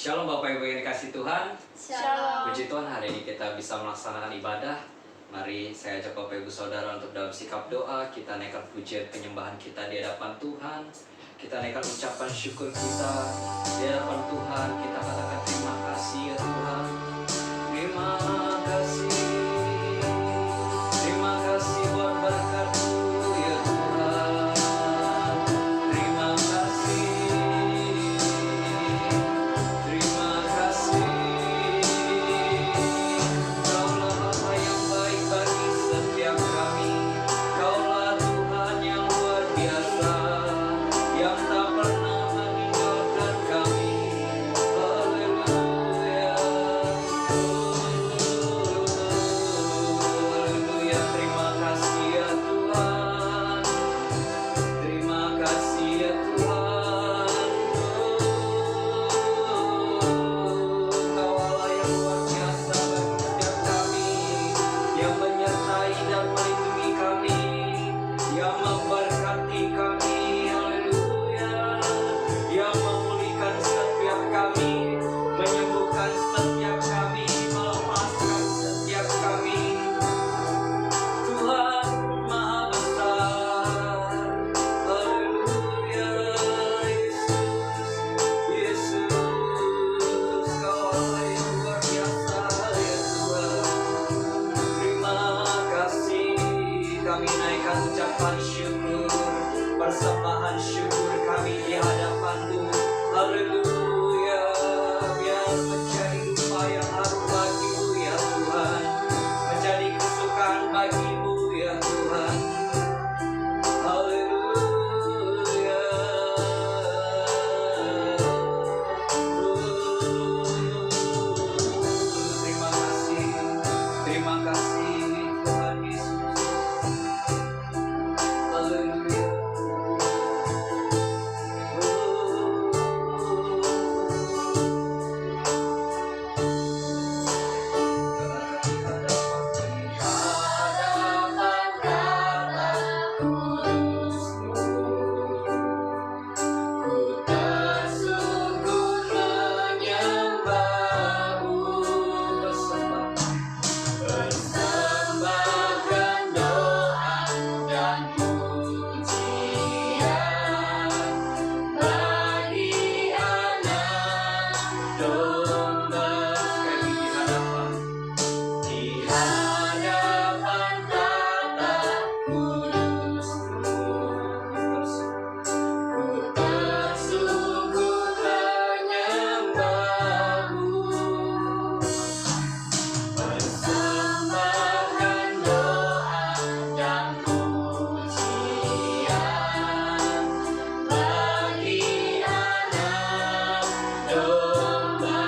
Shalom Bapak Ibu yang dikasih Tuhan. Shalom. Puji Tuhan, hari ini kita bisa melaksanakan ibadah. Mari saya ajak Bapak Ibu Saudara untuk dalam sikap doa. Kita naikkan pujian penyembahan kita di hadapan Tuhan. Kita naikkan ucapan syukur kita di hadapan Tuhan. Kita katakan terima kasih ya Tuhan. Terima kasih. Terima kasih buat berkat-Mu ya Tuhan. Terima kasih. Terima kasih. Kaulah Bapa yang baik bagi setiap kami. Kaulah Tuhan yang luar biasa, yang tak pernah meninggalkan kami. Haleluya. Haleluya. Terima kasih ya Tuhan. Terima kasih ya Tuhan. Kau Allah yang luar biasa bagi setiap kami, yang menyertai dan melindungi kami, yang memberkati kami. Haleluya. Yang memulihkan setiap kami, menyembuhkan setiap kami, melepaskan setiap kami. Tuhan Maha Besar. Haleluya. Yesus, Kau Allah yang luar biasa ya Tuhan. Terima kasih. Kami naikkan ucapan syukur, persembahan syukur kami di hadapan-Mu. Haleluya. Biar menjadi rupa yang harum bagi-Mu ya Tuhan, menjadi kesukaan bagi-Mu ya Tuhan. Haleluya. Terima kasih. Terima kasih Tuhan Yesus. Haleluya. Persembahkan doa dan pujian bagi anak domba. Sekali di hadapan tata kudus-Mu. Ku tersungkur menyembah-Mu. Persembahkan doa dan pujian bagi anak domba.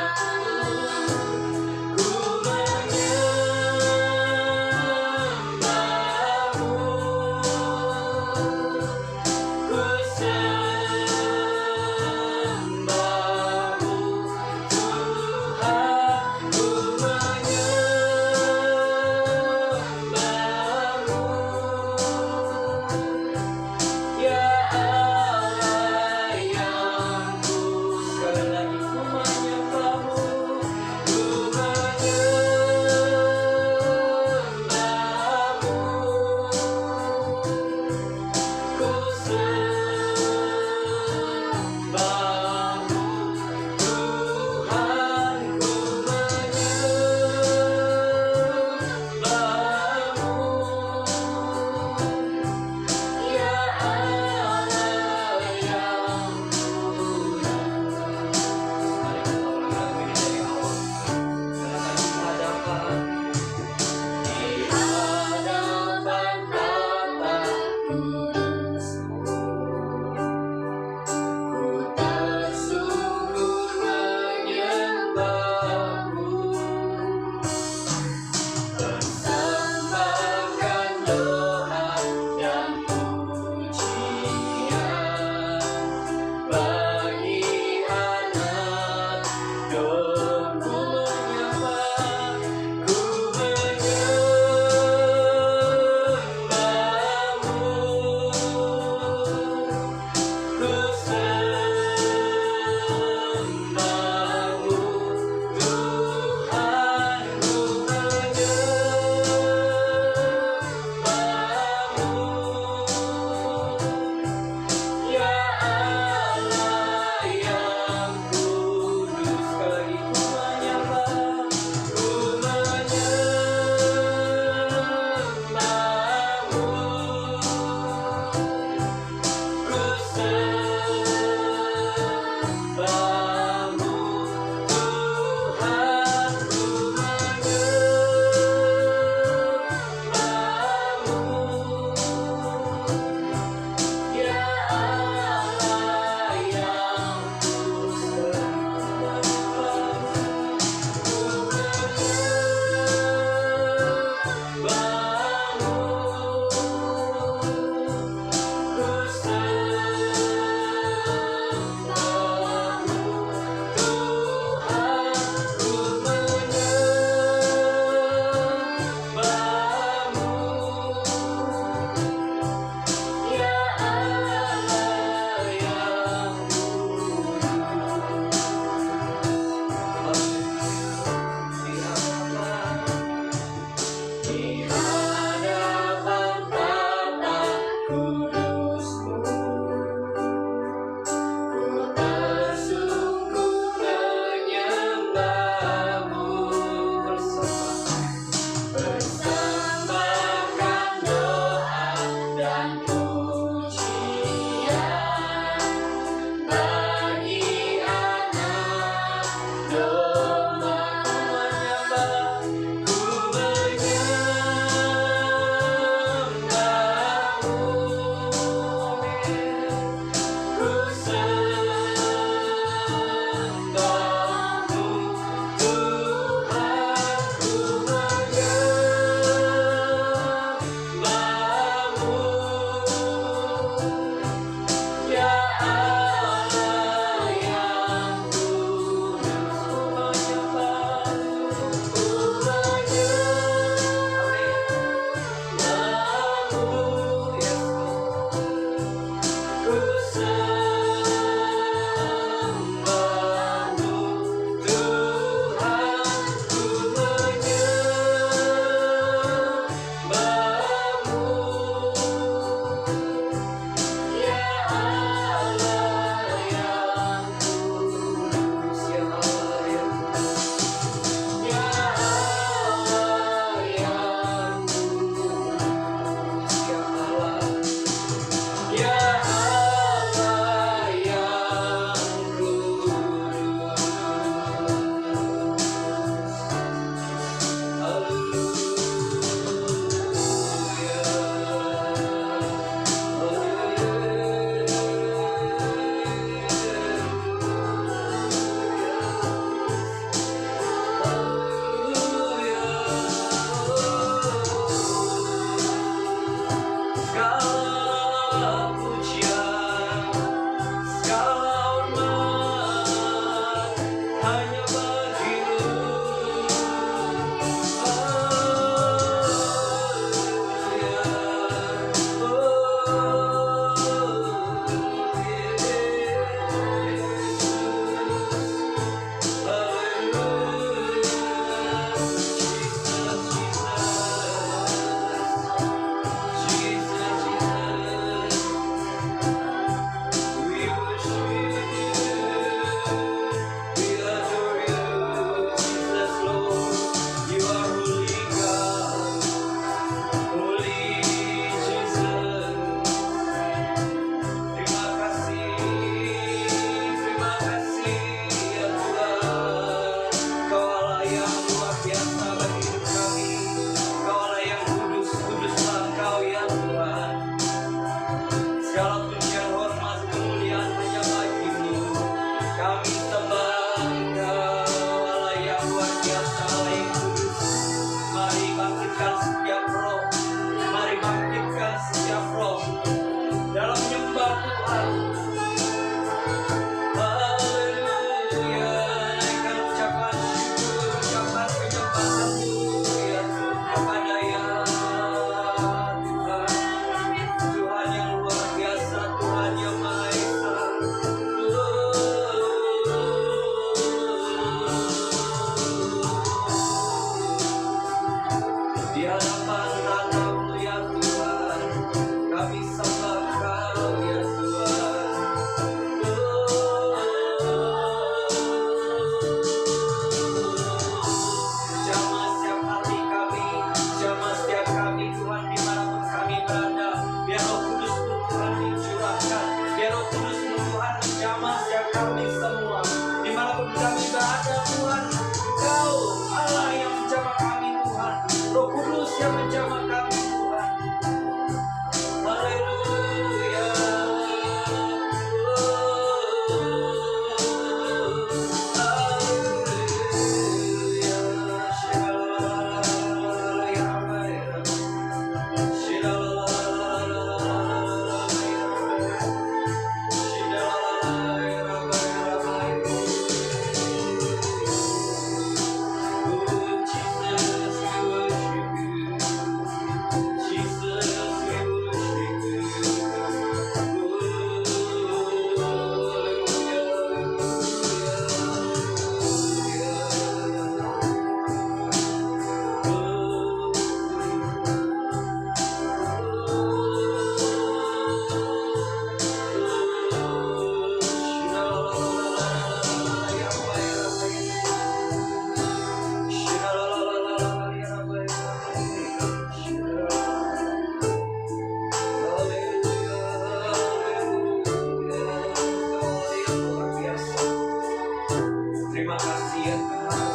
kasih ya Tuhan.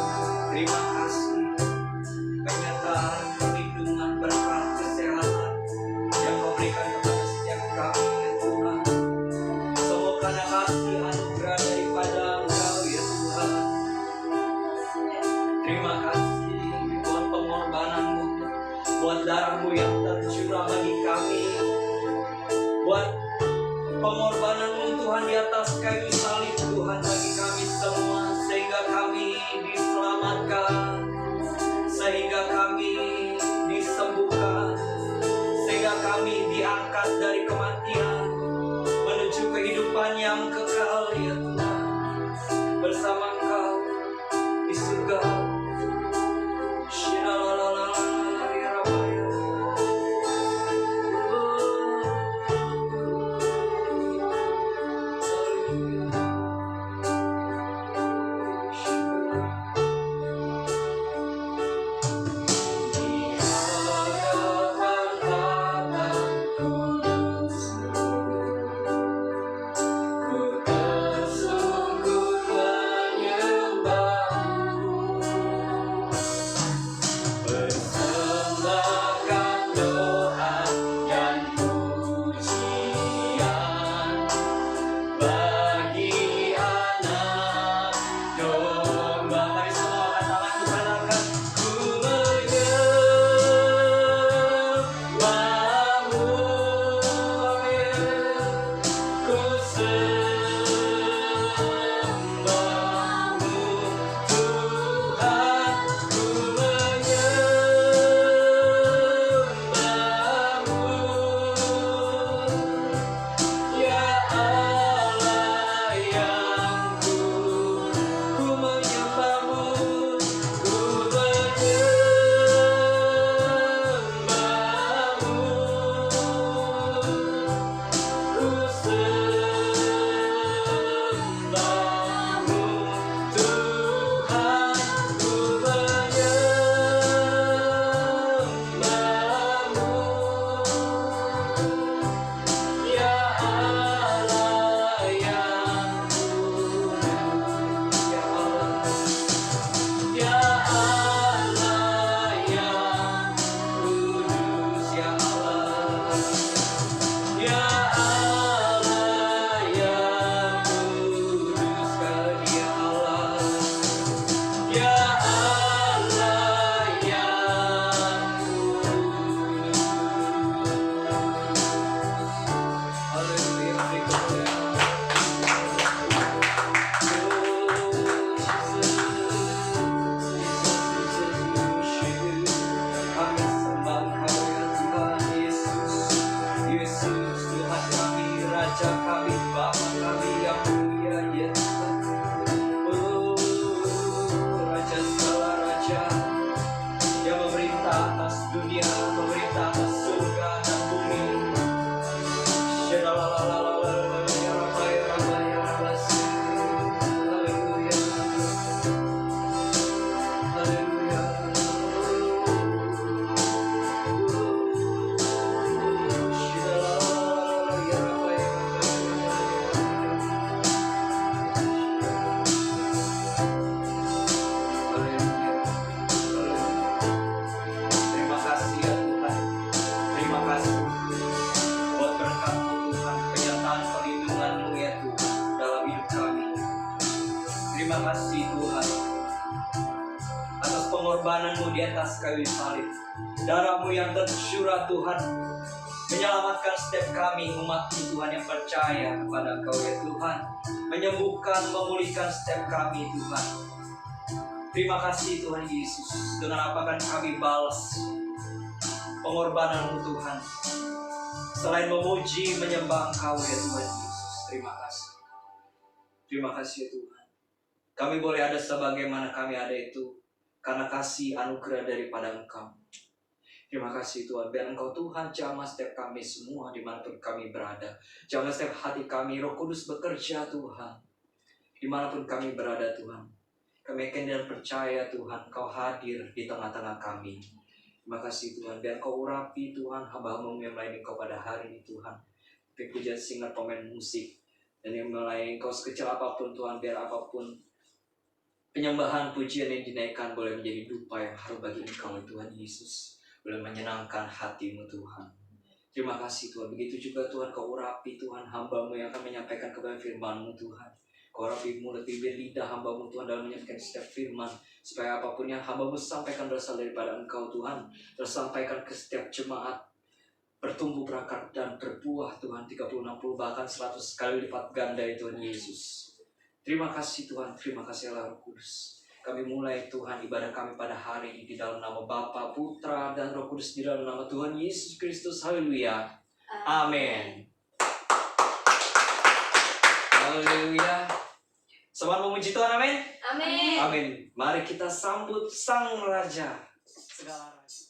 Terima kasih penyertaan, perlindungan, berkat, kesehatan yang Kau berikan kepada setiap kami ya Tuhan. Semua karena kasih anugerah daripada Engkau ya Tuhan. Terima kasih buat pengorbanan-Mu, buat darah-Mu yang tercurah bagi kami, buat pengorbanan-Mu Tuhan di atas kayu salib Tuhan bagi kami semua, sehingga kami diselamatkan, sehingga kami disembuhkan, sehingga kami diangkat dari kematian menuju kehidupan yang kekal ya Tuhan, bersama Engkau di surga. Terima kasih Tuhan atas pengorbanan-Mu di atas kayu salib. Darah-Mu yang tercurah Tuhan menyelamatkan setiap kami umat-Mu Tuhan yang percaya kepada Engkau ya Tuhan, menyembuhkan, memulihkan setiap kami Tuhan. Terima kasih Tuhan Yesus, dengan apa akan kami balas pengorbanan-Mu Tuhan, selain memuji, menyembah Engkau ya Tuhan Yesus. Terima kasih. Terima kasih ya Tuhan. Kami boleh ada sebagaimana kami ada itu karena kasih anugerah daripada Engkau. Terima kasih Tuhan. Biar Engkau Tuhan jamah setiap kami semua dimanapun kami berada. Jamah setiap hati kami, Roh Kudus bekerja Tuhan. Dimanapun kami berada Tuhan. Kami yakin dan percaya Tuhan Engkau hadir di tengah-tengah kami. Terima kasih Tuhan. Biar Engkau urapi Tuhan hamba-Mu yang melayani Engkau pada hari ini Tuhan. Pujian singer, pemain musik, dan yang melayani Engkau sekecil apapun Tuhan. Biar apapun Penyembahan pujian yang dinaikkan boleh menjadi dupa yang harum bagi Engkau Tuhan Yesus. Boleh menyenangkan hatimu Tuhan. Terima kasih Tuhan. Begitu juga Tuhan Kau urapi Tuhan hamba-Mu yang akan menyampaikan kepada firman-Mu Tuhan. Kau urapi mulut bibir lidah hamba-Mu Tuhan dalam menyampaikan setiap firman. Supaya apapun yang hamba-Mu sampaikan berasal daripada Engkau Tuhan. Tersampaikan ke setiap jemaat. Bertumbuh berakar dan berbuah Tuhan 30, 60 bahkan 100 kali lipat ganda ya Tuhan Yesus. Terima kasih Tuhan, terima kasih Allah Roh Kudus. Kami mulai Tuhan ibadah kami pada hari ini di dalam nama Bapa, Putra, dan Roh Kudus di dalam nama Tuhan Yesus Kristus. Haleluya. Amin. Haleluya. Selamat memuji Tuhan, amin. Amin. Amin. Mari kita sambut Sang Raja. Segala raja.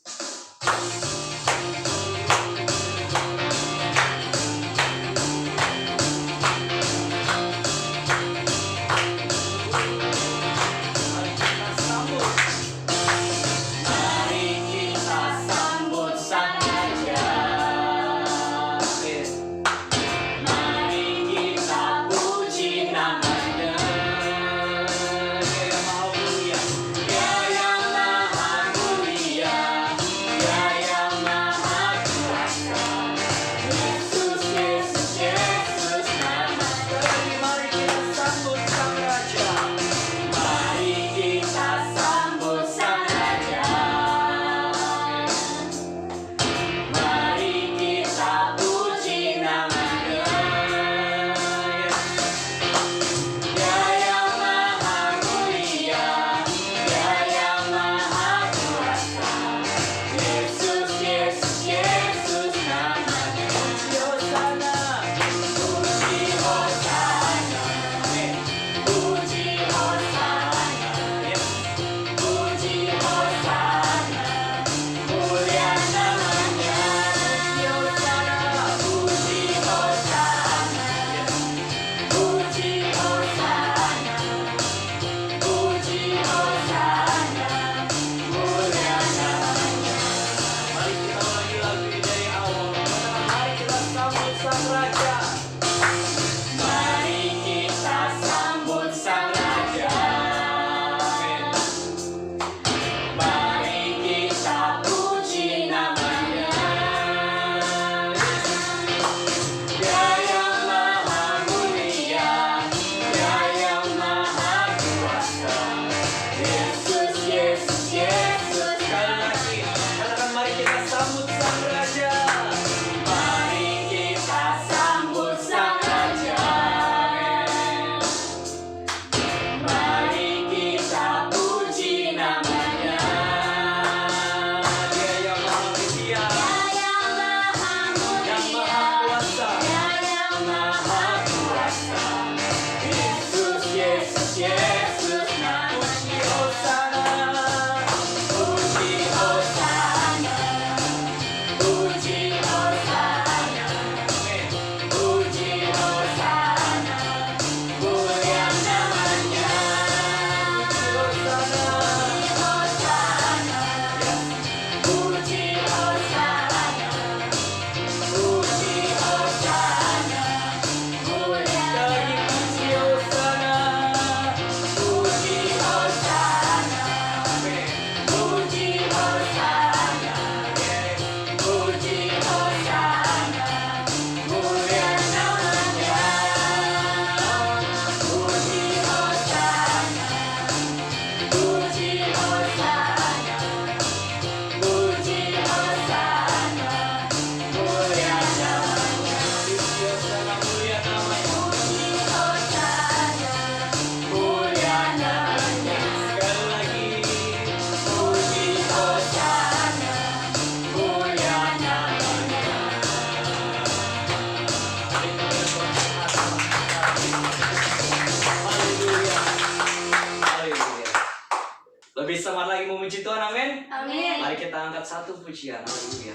Lebih semangat lagi memuji Tuhan, amin. Amin. Mari kita angkat satu pujian, haleluya.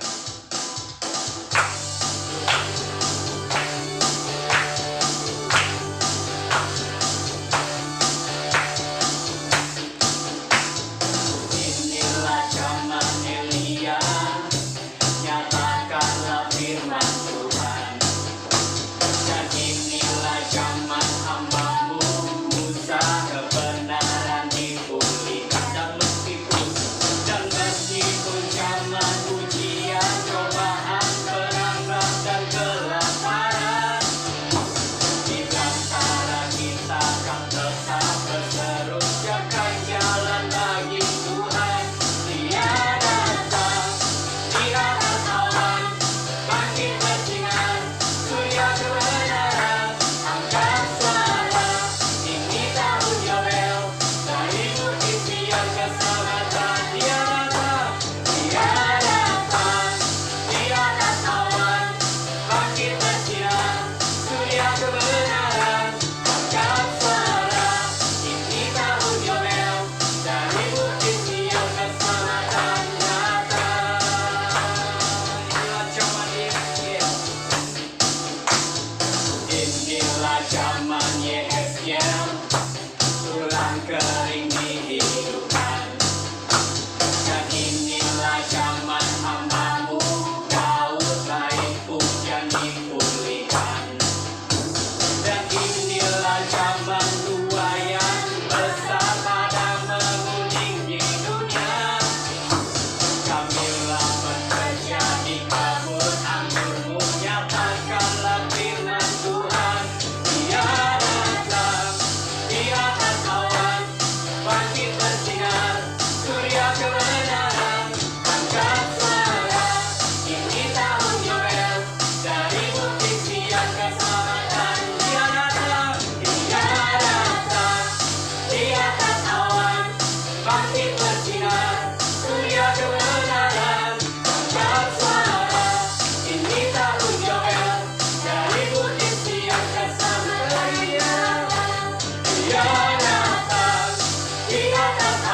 Inilah zaman Elia, nyatakanlah firman Tuhan. Dan inilah zaman hamba-Mu Musa, kebenaran di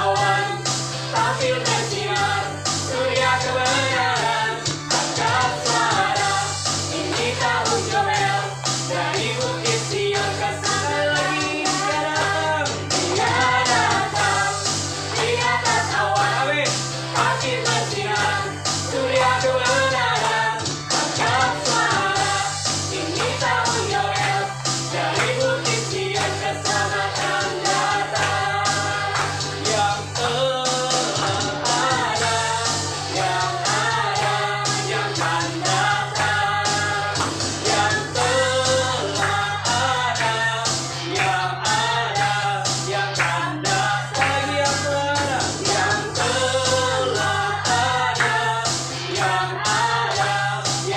awan, tampil bersinar, surya kebenaran, angkat suara, ini tahun Yoel, dari bukit Sion ke sana lagi dia datang, di atas awan, amin, tampil bersinar, surya kebenaran, angkat suara, ini tahun Yoel, dari bukit Sion keselamatan datang. Yang ada, yang akan datang. Yang telah ada, yang akan datang. Yang telah ada, yang akan datang. Yang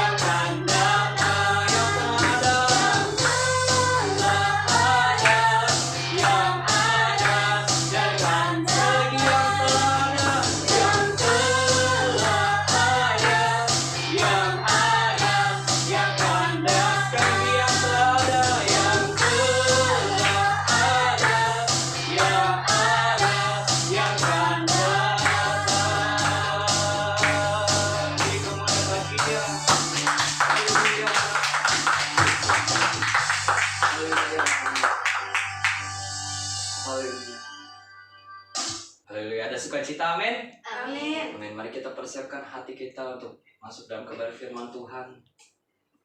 Haleluya, ada sukacita, amin. Amin. Amin. Mari kita persiapkan hati kita untuk masuk dalam kebenaran firman Tuhan.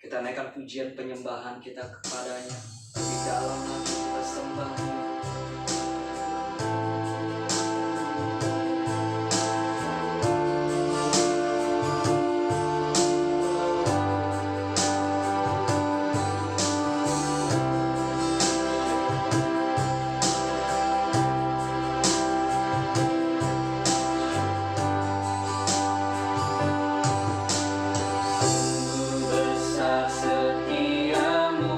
Kita naikkan pujian penyembahan kita kepadanya. Di dalam hati kita sembah Dia. Besar setiamu,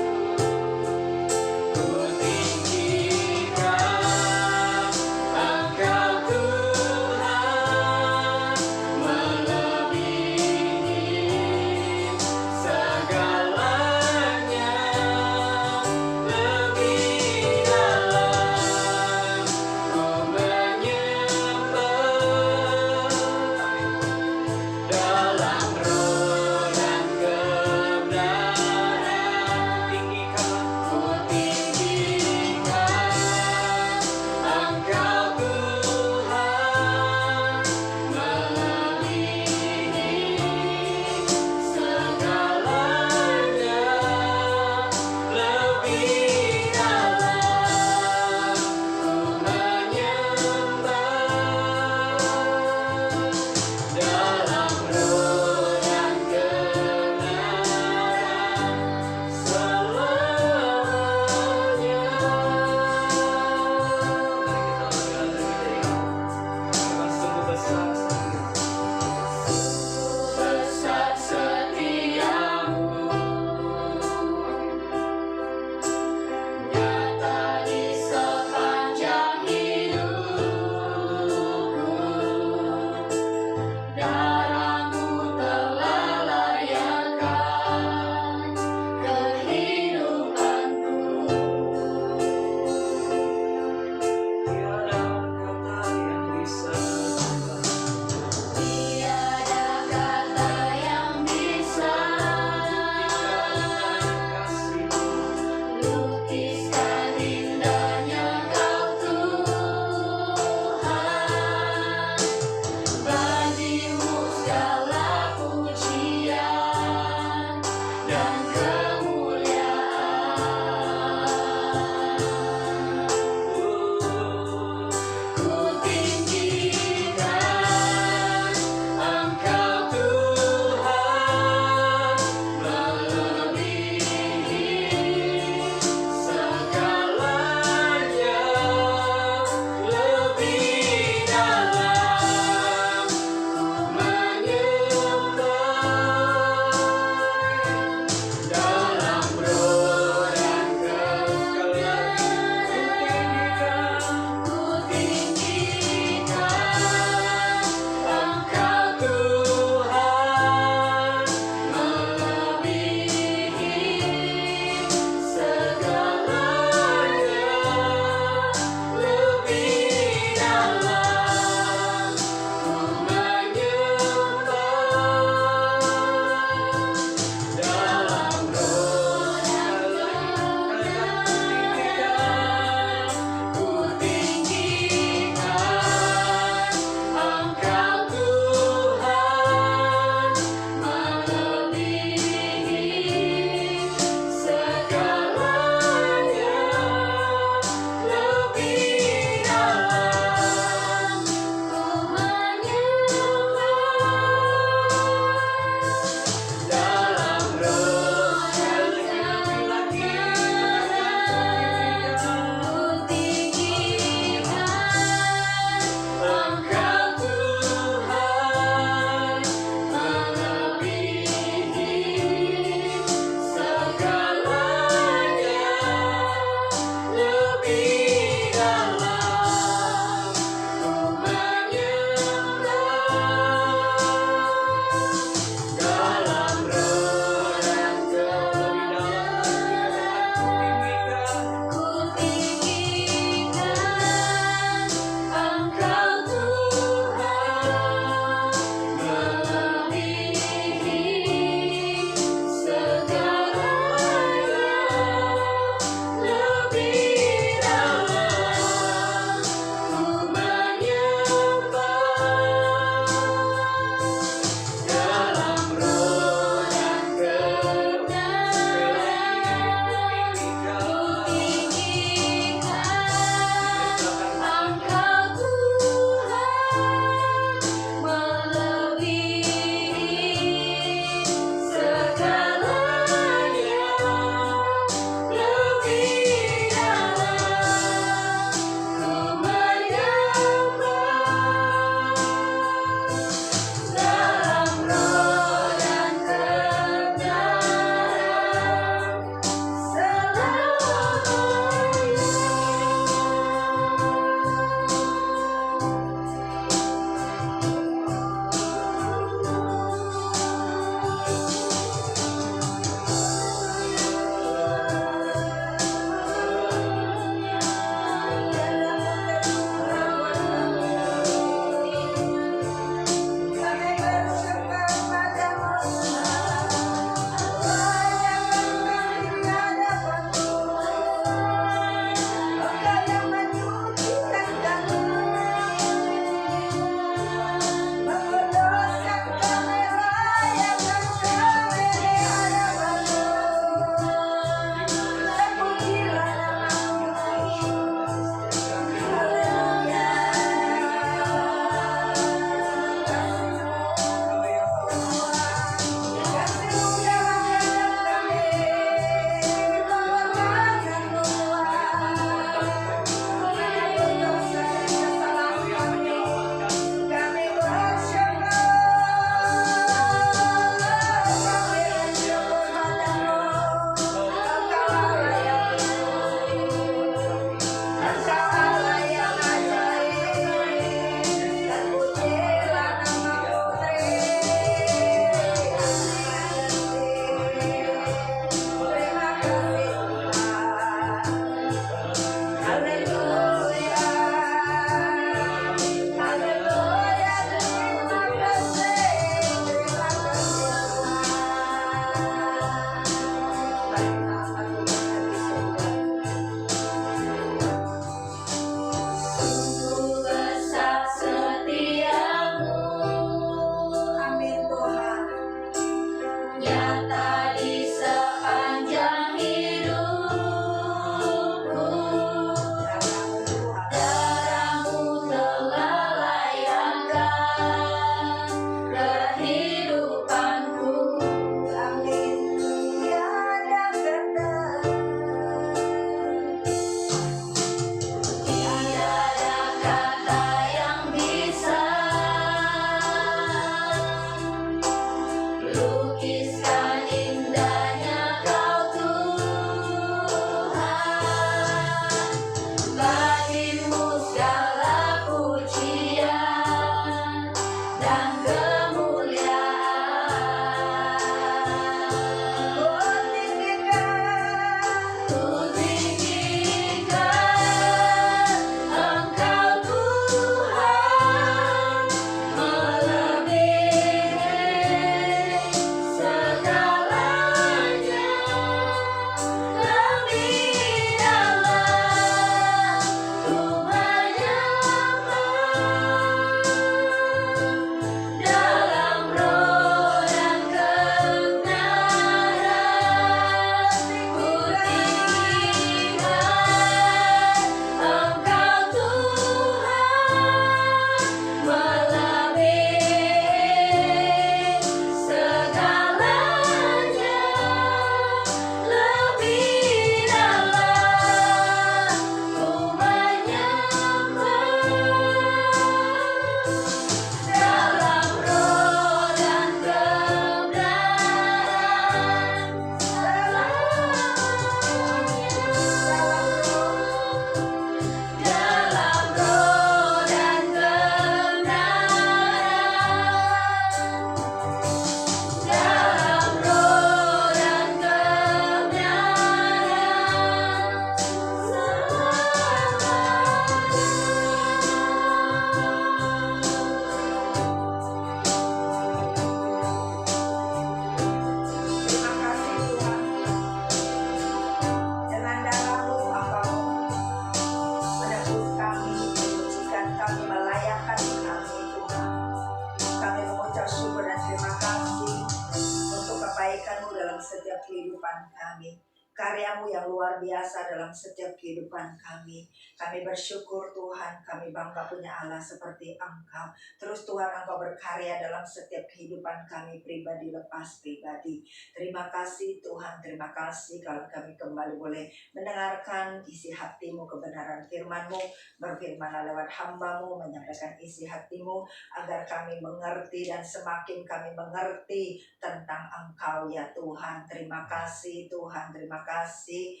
kehidupan kami. Karyamu yang luar biasa dalam setiap kehidupan kami. Kami bersyukur Tuhan, kami bangga punya Allah seperti Engkau. Terus Tuhan, Engkau berkarya dalam setiap kehidupan kami pribadi lepas pribadi. Terima kasih Tuhan, terima kasih kalau kami kembali boleh mendengarkan isi hatimu, kebenaran firman-Mu. Berfirmanlah lewat hamba-Mu, menyampaikan isi hatimu agar kami mengerti, dan semakin kami mengerti tentang Engkau ya Tuhan. Terima kasih Tuhan, terima kasih.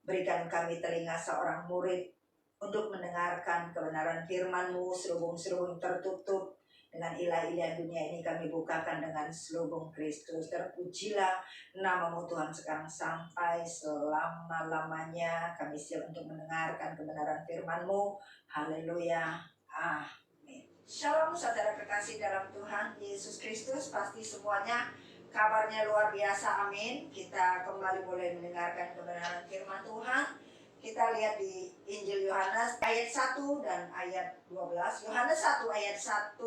Berikan kami telinga seorang murid untuk mendengarkan kebenaran firman-Mu. Serubung-serubung tertutup dengan ilah-ilah dunia ini kami bukakan dengan selubung Kristus. Terpujilah nama-Mu Tuhan sekarang sampai selama-lamanya. Kami siap untuk mendengarkan kebenaran firman-Mu. Haleluya. Amin. Shalom saudara kekasih dalam Tuhan Yesus Kristus. Pasti semuanya kabarnya luar biasa, amin. Kita kembali boleh mendengarkan kebenaran firman Tuhan. Kita lihat di Injil Yohanes ayat 1 dan ayat 12. Yohanes 1 ayat 1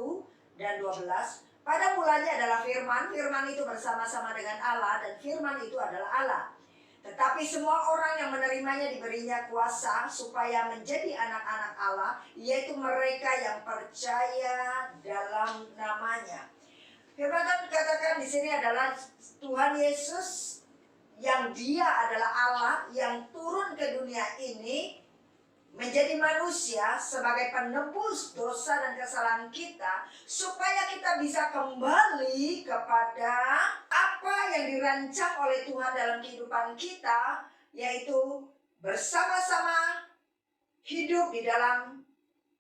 dan 12. Pada mulanya adalah firman, firman itu bersama-sama dengan Allah, dan firman itu adalah Allah. Tetapi semua orang yang menerimanya diberinya kuasa supaya menjadi anak-anak Allah, yaitu mereka yang percaya dalam namanya. Firman Tuhan katakan di sini adalah Tuhan Yesus yang Dia adalah Allah yang turun ke dunia ini menjadi manusia sebagai penebus dosa dan kesalahan kita, supaya kita bisa kembali kepada apa yang dirancang oleh Tuhan dalam kehidupan kita, yaitu bersama-sama hidup di dalam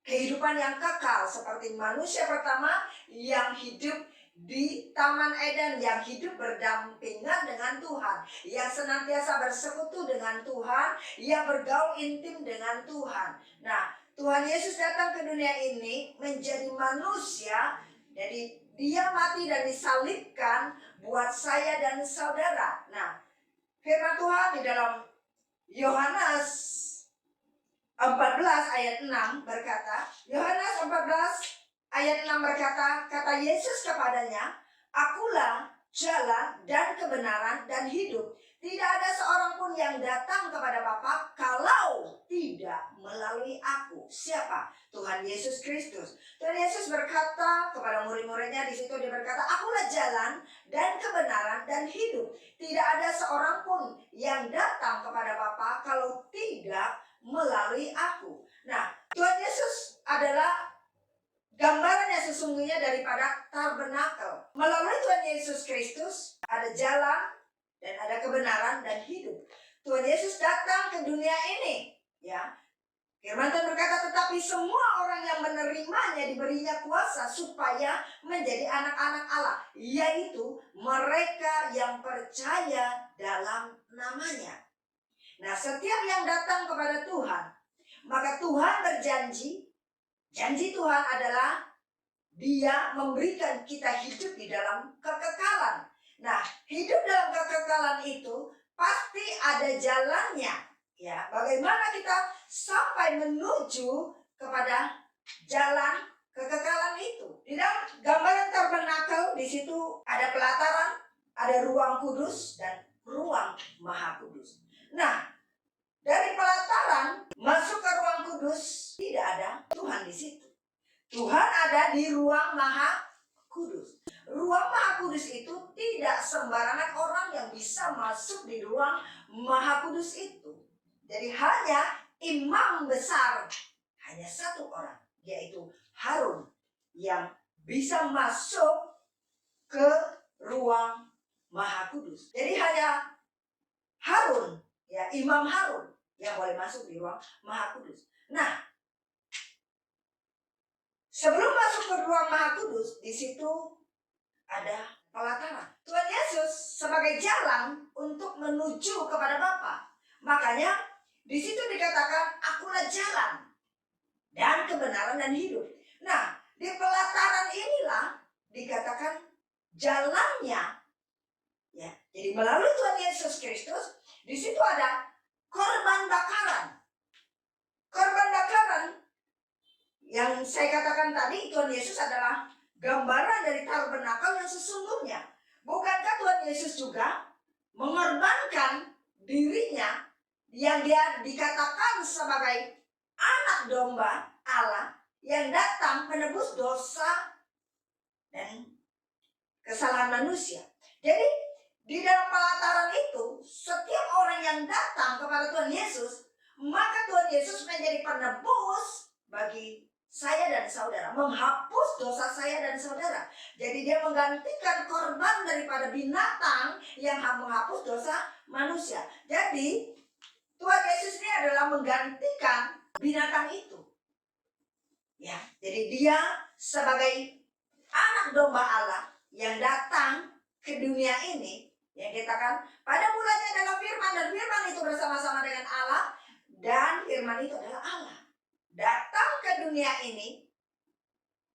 kehidupan yang kekal, seperti manusia pertama yang hidup di Taman Eden, yang hidup berdampingan dengan Tuhan, yang senantiasa bersekutu dengan Tuhan, yang bergaul intim dengan Tuhan. Nah, Tuhan Yesus datang ke dunia ini menjadi manusia, jadi Dia mati dan disalibkan buat saya dan saudara. Nah, firman Tuhan di dalam Yohanes 14 ayat 6 berkata, Yohanes 14 ayat 6 berkata, kata Yesus kepadanya, Akulah jalan dan kebenaran dan hidup. Tidak ada seorang pun yang datang kepada Bapa kalau tidak melalui aku. Siapa? Tuhan Yesus Kristus. Tuhan Yesus berkata kepada murid-muridnya, di situ Dia berkata, Akulah jalan dan kebenaran dan hidup. Tidak ada seorang pun yang datang kepada Bapa kalau tidak melalui aku. Nah, Tuhan Yesus adalah gambaran yang sesungguhnya daripada tabernakel. Melalui Tuhan Yesus Kristus ada jalan dan ada kebenaran dan hidup. Tuhan Yesus datang ke dunia ini, ya. Firman Tuhan berkata, tetapi semua orang yang menerimanya diberinya kuasa supaya menjadi anak-anak Allah, yaitu mereka yang percaya dalam namanya. Nah, setiap yang datang kepada Tuhan, maka Tuhan berjanji. Janji Tuhan adalah Dia memberikan kita hidup di dalam kekekalan. Nah, hidup dalam kekekalan itu pasti ada jalannya. Ya, bagaimana kita sampai menuju kepada jalan kekekalan itu? Di dalam gambaran tabernakel di situ ada pelataran, ada ruang kudus dan ruang maha kudus. Nah, dari pelataran masuk ke ruang kudus tidak ada Tuhan di situ. Tuhan ada di ruang maha kudus. Ruang maha kudus itu tidak sembarangan orang yang bisa masuk di ruang maha kudus itu. Jadi hanya imam besar, hanya satu orang, yaitu Harun, yang bisa masuk ke ruang maha kudus. Jadi hanya Harun, ya, Imam Harun yang boleh masuk di ruang maha kudus. Nah, sebelum masuk ke ruang maha kudus, di situ ada pelataran. Tuhan Yesus sebagai jalan untuk menuju kepada Bapa. Makanya di situ dikatakan, Akulah jalan dan kebenaran dan hidup. Nah, di pelataran inilah dikatakan jalannya. Ya, jadi melalui Tuhan Yesus Kristus, di situ ada korban bakaran. Korban bakaran yang saya katakan tadi, Tuhan Yesus adalah gambaran dari tabernakel yang sesungguhnya. Bukankah Tuhan Yesus juga mengorbankan dirinya yang dia dikatakan sebagai anak domba Allah yang datang menebus dosa dan kesalahan manusia. Jadi di dalam pelataran itu, setiap orang yang datang kepada Tuhan Yesus, maka Tuhan Yesus menjadi penebus bagi saya dan saudara, menghapus dosa saya dan saudara. Jadi dia menggantikan korban daripada binatang yang menghapus dosa manusia. Jadi Tuhan Yesus ini adalah menggantikan binatang itu. Ya, jadi dia sebagai anak domba Allah yang datang ke dunia ini, yang dikatakan pada mulanya adalah firman, dan firman itu bersama-sama dengan Allah, dan firman itu adalah Allah. Datang ke dunia ini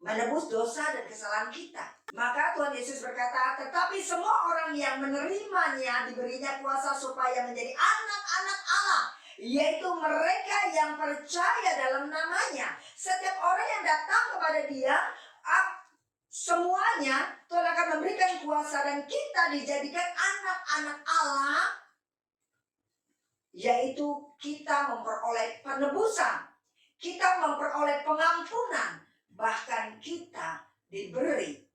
menebus dosa dan kesalahan kita. Maka Tuhan Yesus berkata, tetapi semua orang yang menerimanya diberinya kuasa supaya menjadi anak-anak Allah, yaitu mereka yang percaya dalam namanya. Setiap orang yang datang kepada dia, semuanya Tuhan akan memberikan kuasa, dan kita dijadikan anak-anak Allah, yaitu kita memperoleh penebusan, kita memperoleh pengampunan, bahkan kita diberi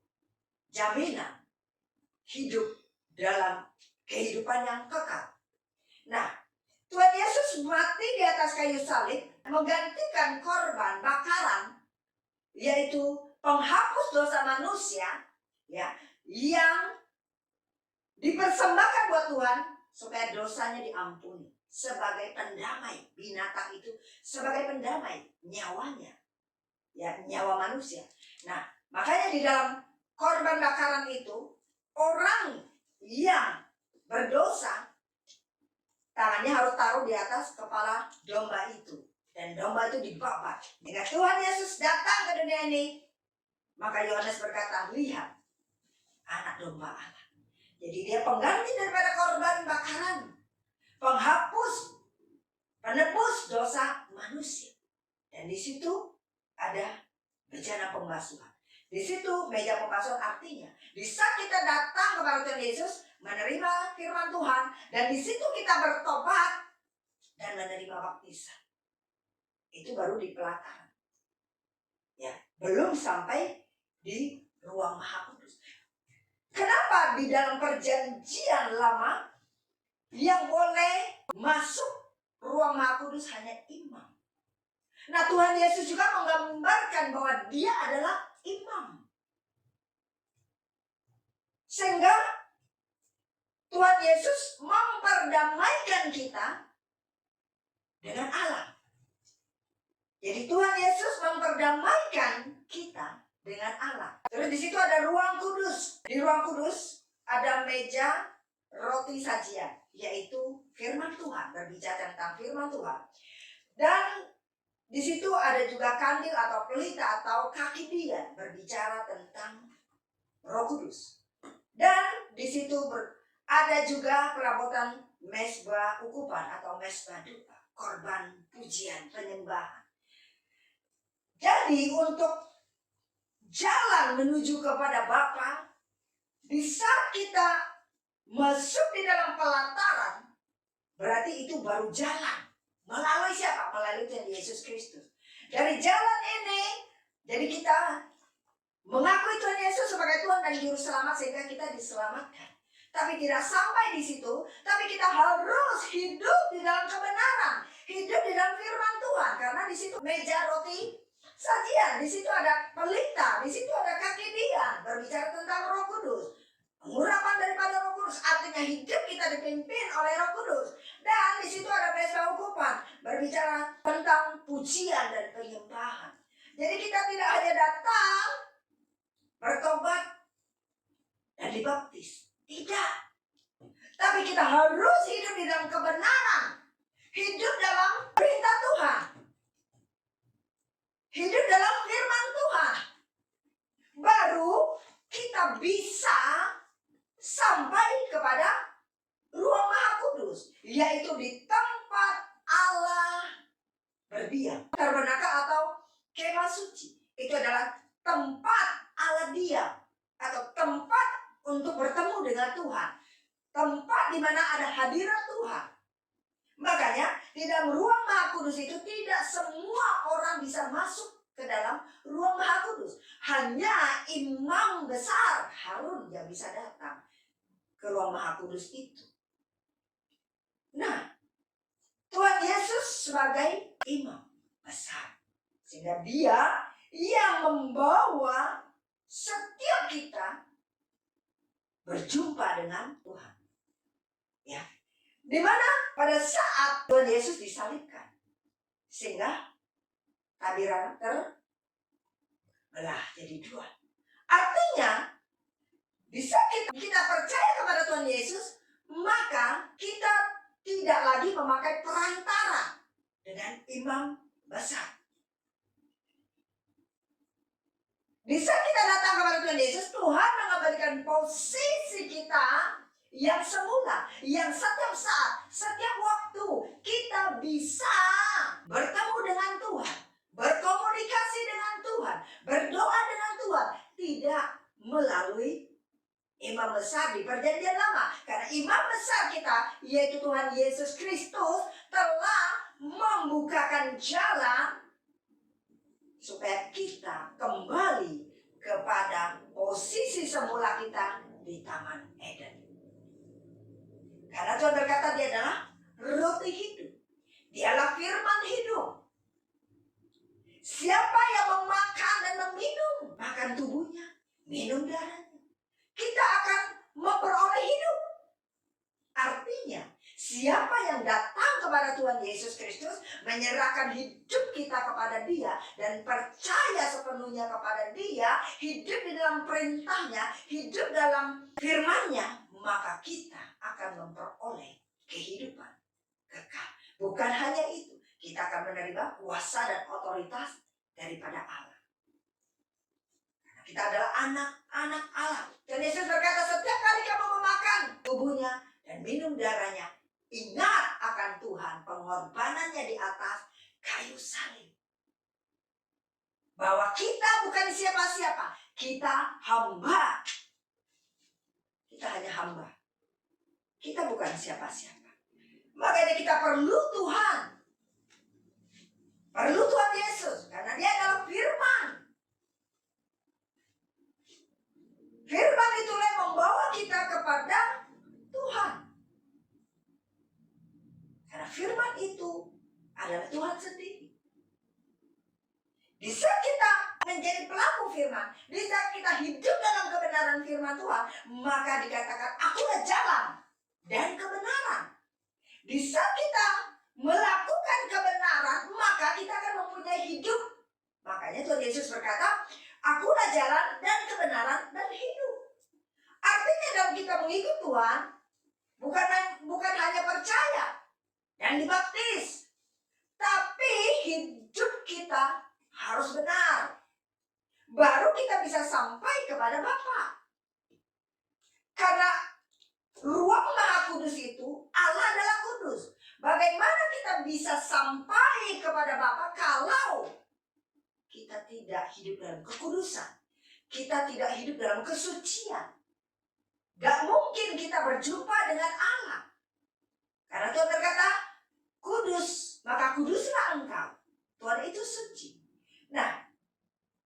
jaminan hidup dalam kehidupan yang kekal. Nah, Tuhan Yesus mati di atas kayu salib menggantikan korban bakaran, yaitu penghapus dosa manusia, ya, yang dipersembahkan buat Tuhan supaya dosanya diampuni, sebagai pendamai. Binatang itu sebagai pendamai nyawanya, ya, nyawa manusia. Nah, makanya di dalam korban bakaran itu, orang yang berdosa tangannya harus taruh di atas kepala domba itu, dan domba itu dibabat. Jika Tuhan Yesus datang ke dunia ini, maka Yohanes berkata, lihat anak domba Allah. Jadi dia pengganti daripada korban bakaran, penghapus, penebus dosa manusia. Dan di situ ada bejana pembasuhan. Di situ meja pembasuhan, artinya di saat kita datang kepada Tuhan Yesus, menerima firman Tuhan, dan di situ kita bertobat dan menerima baptisan. Itu baru di pelataran. Ya, belum sampai di ruang Maha Kudus. Kenapa di dalam perjanjian lama yang boleh masuk ruang Maha Kudus hanya imam? Nah, Tuhan Yesus juga menggambarkan bahwa dia adalah imam. Sehingga Tuhan Yesus memperdamaikan kita dengan Allah. Jadi Tuhan Yesus memperdamaikan kita dengan Allah. Terus di situ ada ruang kudus. Di ruang kudus ada meja roti sajian, yaitu firman Tuhan, berbicara tentang firman Tuhan. Dan di situ ada juga kandil atau pelita atau kaki dia, berbicara tentang Roh Kudus. Dan di situ ada juga perabotan mezbah ukupan atau mezbah duka, korban pujian, penyembahan. Jadi untuk jalan menuju kepada Bapa, di saat kita masuk di dalam pelataran, berarti itu baru jalan. Melalui siapa? Melalui Tuhan Yesus Kristus. Dari jalan ini, jadi kita mengakui Tuhan Yesus sebagai Tuhan dan Juru Selamat sehingga kita diselamatkan. Tapi tidak sampai di situ, tapi kita harus hidup di dalam kebenaran, hidup di dalam firman Tuhan, karena di situ meja roti sajian, di situ ada pelita, di situ ada kaki dia, berbicara tentang Roh Kudus. Pengurapan daripada Roh Kudus, artinya hidup kita dipimpin oleh Roh Kudus. Dan di situ ada mezbah ukupan, berbicara tentang pujian dan penyembahan. Jadi kita tidak hanya datang, bertobat, dan dibaptis. Tidak. Tapi kita harus hidup di dalam kebenaran, hidup dalam perintah Tuhan, hidup dalam firman Tuhan. Baru kita bisa sampai kepada ruang Maha Kudus, yaitu di tempat Allah berdiam. Tabernakel atau kemah suci itu adalah tempat Allah diam, atau tempat untuk bertemu dengan Tuhan, tempat di mana ada hadirat Tuhan. Makanya di dalam ruang Maha Kudus itu tidak semua orang bisa masuk ke dalam ruang Maha Kudus. Hanya imam besar Harun yang bisa datang ke ruang Maha Kudus itu. Nah, Tuhan Yesus sebagai imam besar, sehingga dia yang membawa setiap kita berjumpa dengan Tuhan. Ya, di mana pada saat Tuhan Yesus disalibkan, sehingga tabiran terbelah jadi dua. Artinya, bisa kita percaya kepada Tuhan Yesus, maka kita tidak lagi memakai perantara dengan imam besar. Bisa kita datang kepada Tuhan Yesus, Tuhan mengembalikan posisi kita yang semula, yang setiap saat, setiap waktu kita bisa bertemu dengan Tuhan, berkomunikasi dengan Tuhan, berdoa dengan Tuhan, tidak melalui imam besar di perjanjian lama. Karena imam besar kita, yaitu Tuhan Yesus Kristus, telah membukakan jalan supaya kita kembali kepada posisi semula kita di Taman Eden. Karena Tuhan berkata dia adalah roti hidup. Dialah firman hidup. Siapa yang memakan dan meminum, makan tubuhnya, minum darahnya, kita akan memperoleh hidup. Artinya, siapa yang datang kepada Tuhan Yesus Kristus, menyerahkan hidup kita kepada Dia dan percaya sepenuhnya kepada Dia, hidup di dalam perintahnya, hidup dalam firman-Nya, maka kita akan memperoleh kehidupan kekal. Bukan hanya itu, kita akan menerima kuasa dan otoritas daripada Allah. Karena kita adalah anak-anak Allah. Dan Yesus berkata, setiap kali kamu memakan tubuhnya dan minum darahnya, ingat akan Tuhan, pengorbanannya di atas kayu salib. Bahwa kita bukan siapa-siapa, kita hamba. Kita hanya hamba. Kita bukan siapa-siapa. Makanya kita perlu Tuhan. Perlu Tuhan Yesus, karena dia adalah firman. Firman itulah yang membawa kita kepada Tuhan. Karena firman itu adalah Tuhan sendiri. Di saat kita menjadi pelaku firman, di saat kita hidup dalam kebenaran firman Tuhan, maka dikatakan akulah jalan dan kebenaran. Di saat kita melakukan kebenaran, maka kita akan mempunyai hidup. Makanya Tuhan Yesus berkata, akulah jalan dan kebenaran dan hidup. Artinya dalam kita mengikut Tuhan, bukan hanya percaya dan dibaptis, tapi hidup kita harus benar. Baru kita bisa sampai kepada Bapa. Karena ruang Maha Kudus itu, Allah adalah kudus. Bagaimana kita bisa sampai kepada Bapa kalau kita tidak hidup dalam kekudusan? Kita tidak hidup dalam kesucian. Gak mungkin kita berjumpa dengan Allah. Karena Tuhan berkata, kudus, maka kuduslah engkau. Tuhan itu suci. Nah,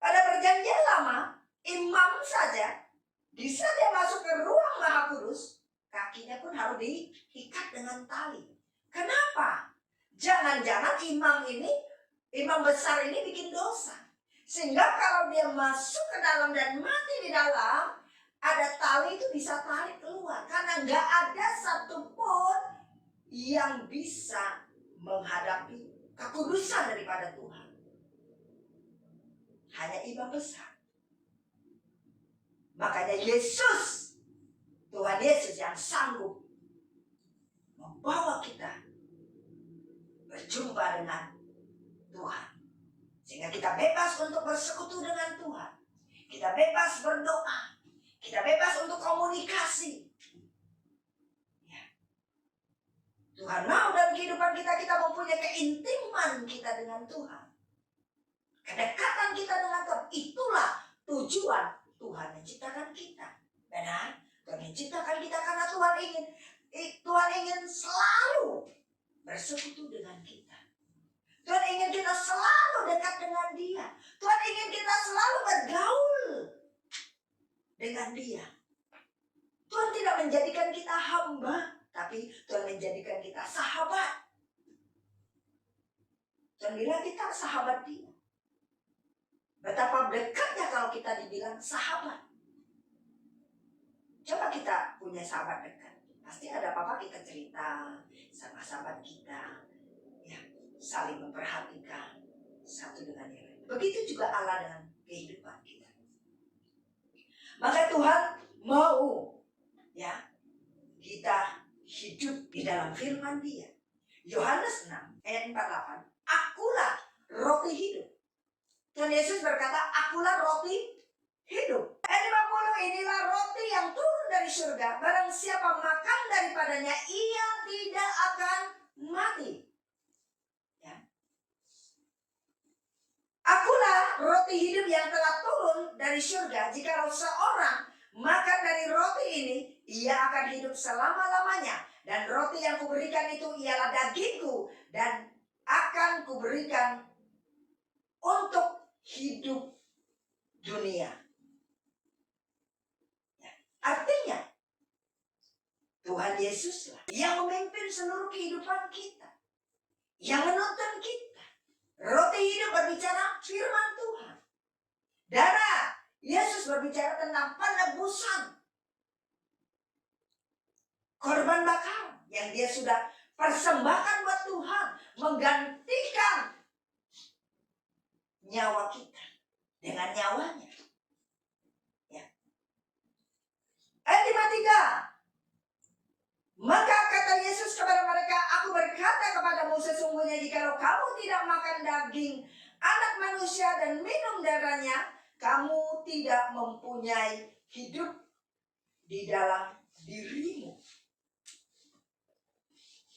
pada perjanjian lama, imam saja, bisa dia masuk ke ruang Maha Kudus, kakinya pun harus diikat dengan tali. Kenapa? Jangan-jangan imam besar ini bikin dosa. Sehingga kalau dia masuk ke dalam dan mati di dalam, ada tali itu bisa tarik keluar. Karena nggak ada satupun yang bisa menghadapi kekudusan daripada Tuhan. Hanya imam besar. Makanya Yesus, Tuhan Yesus yang sanggup membawa kita berjumpa dengan Tuhan. Sehingga kita bebas untuk bersekutu dengan Tuhan. Kita bebas berdoa. Kita bebas untuk komunikasi. Ya. Tuhan mau dalam kehidupan kita mempunyai keintiman kita dengan Tuhan. Kedekatan kita dengan Tuhan. Itulah tujuan Tuhan menciptakan kita. Benar? Tuhan menciptakan kita karena Tuhan ingin selalu bersekutu dengan kita. Tuhan ingin kita selalu dekat dengan Dia. Tuhan ingin kita selalu bergaul dengan Dia. Tuhan tidak menjadikan kita hamba, tapi Tuhan menjadikan kita sahabat. Tuhan bilang kita sahabat Dia. Betapa dekatnya kalau kita dibilang sahabat. Coba kita punya sahabat dekat. Pasti ada apa-apa kita cerita sama sahabat kita. Ya, saling memperhatikan satu dengan yang lain. Begitu juga Allah dengan kehidupan kita. Maka Tuhan mau ya kita hidup di dalam firman Dia. Yohanes 6 ayat 48. Akulah roti hidup. Tuhan Yesus berkata, akulah roti hidup. Ayat 50, inilah roti yang turun dari surga. Barang siapa makan daripadanya, ia tidak akan mati. Ya. Akulah roti hidup yang telah turun dari surga. Jikalau seorang makan dari roti ini, ia akan hidup selama-lamanya. Dan roti yang kuberikan itu ialah dagingku dan akan kuberikan untuk hidup dunia. Ya, artinya Tuhan Yesuslah yang memimpin seluruh kehidupan kita, yang menuntun kita. Roti hidup berbicara firman Tuhan. Darah Yesus berbicara tentang penebusan, korban bakar yang Dia sudah persembahkan buat Tuhan, menggantikan nyawa kita dengan nyawanya. Ya. Ayat 53. Maka kata Yesus kepada mereka, aku berkata kepadamu sesungguhnya jikalau kamu tidak makan daging anak manusia dan minum darahnya, kamu tidak mempunyai hidup di dalam dirimu.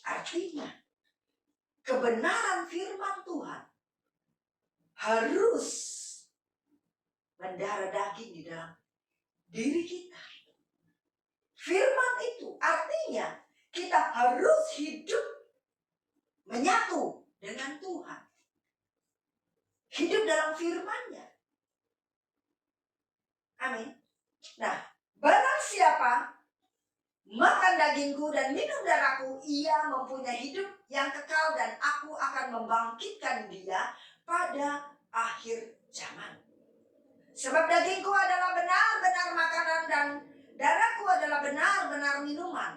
Artinya, kebenaran firman Tuhan harus mendarah daging di dalam diri kita. Firman itu artinya kita harus hidup menyatu dengan Tuhan. Hidup dalam firman-Nya. Amin. Nah, barang siapa makan dagingku dan minum darahku, ia mempunyai hidup yang kekal dan aku akan membangkitkan dia pada akhir zaman. Sebab dagingku adalah benar-benar makanan dan darahku adalah benar-benar minuman.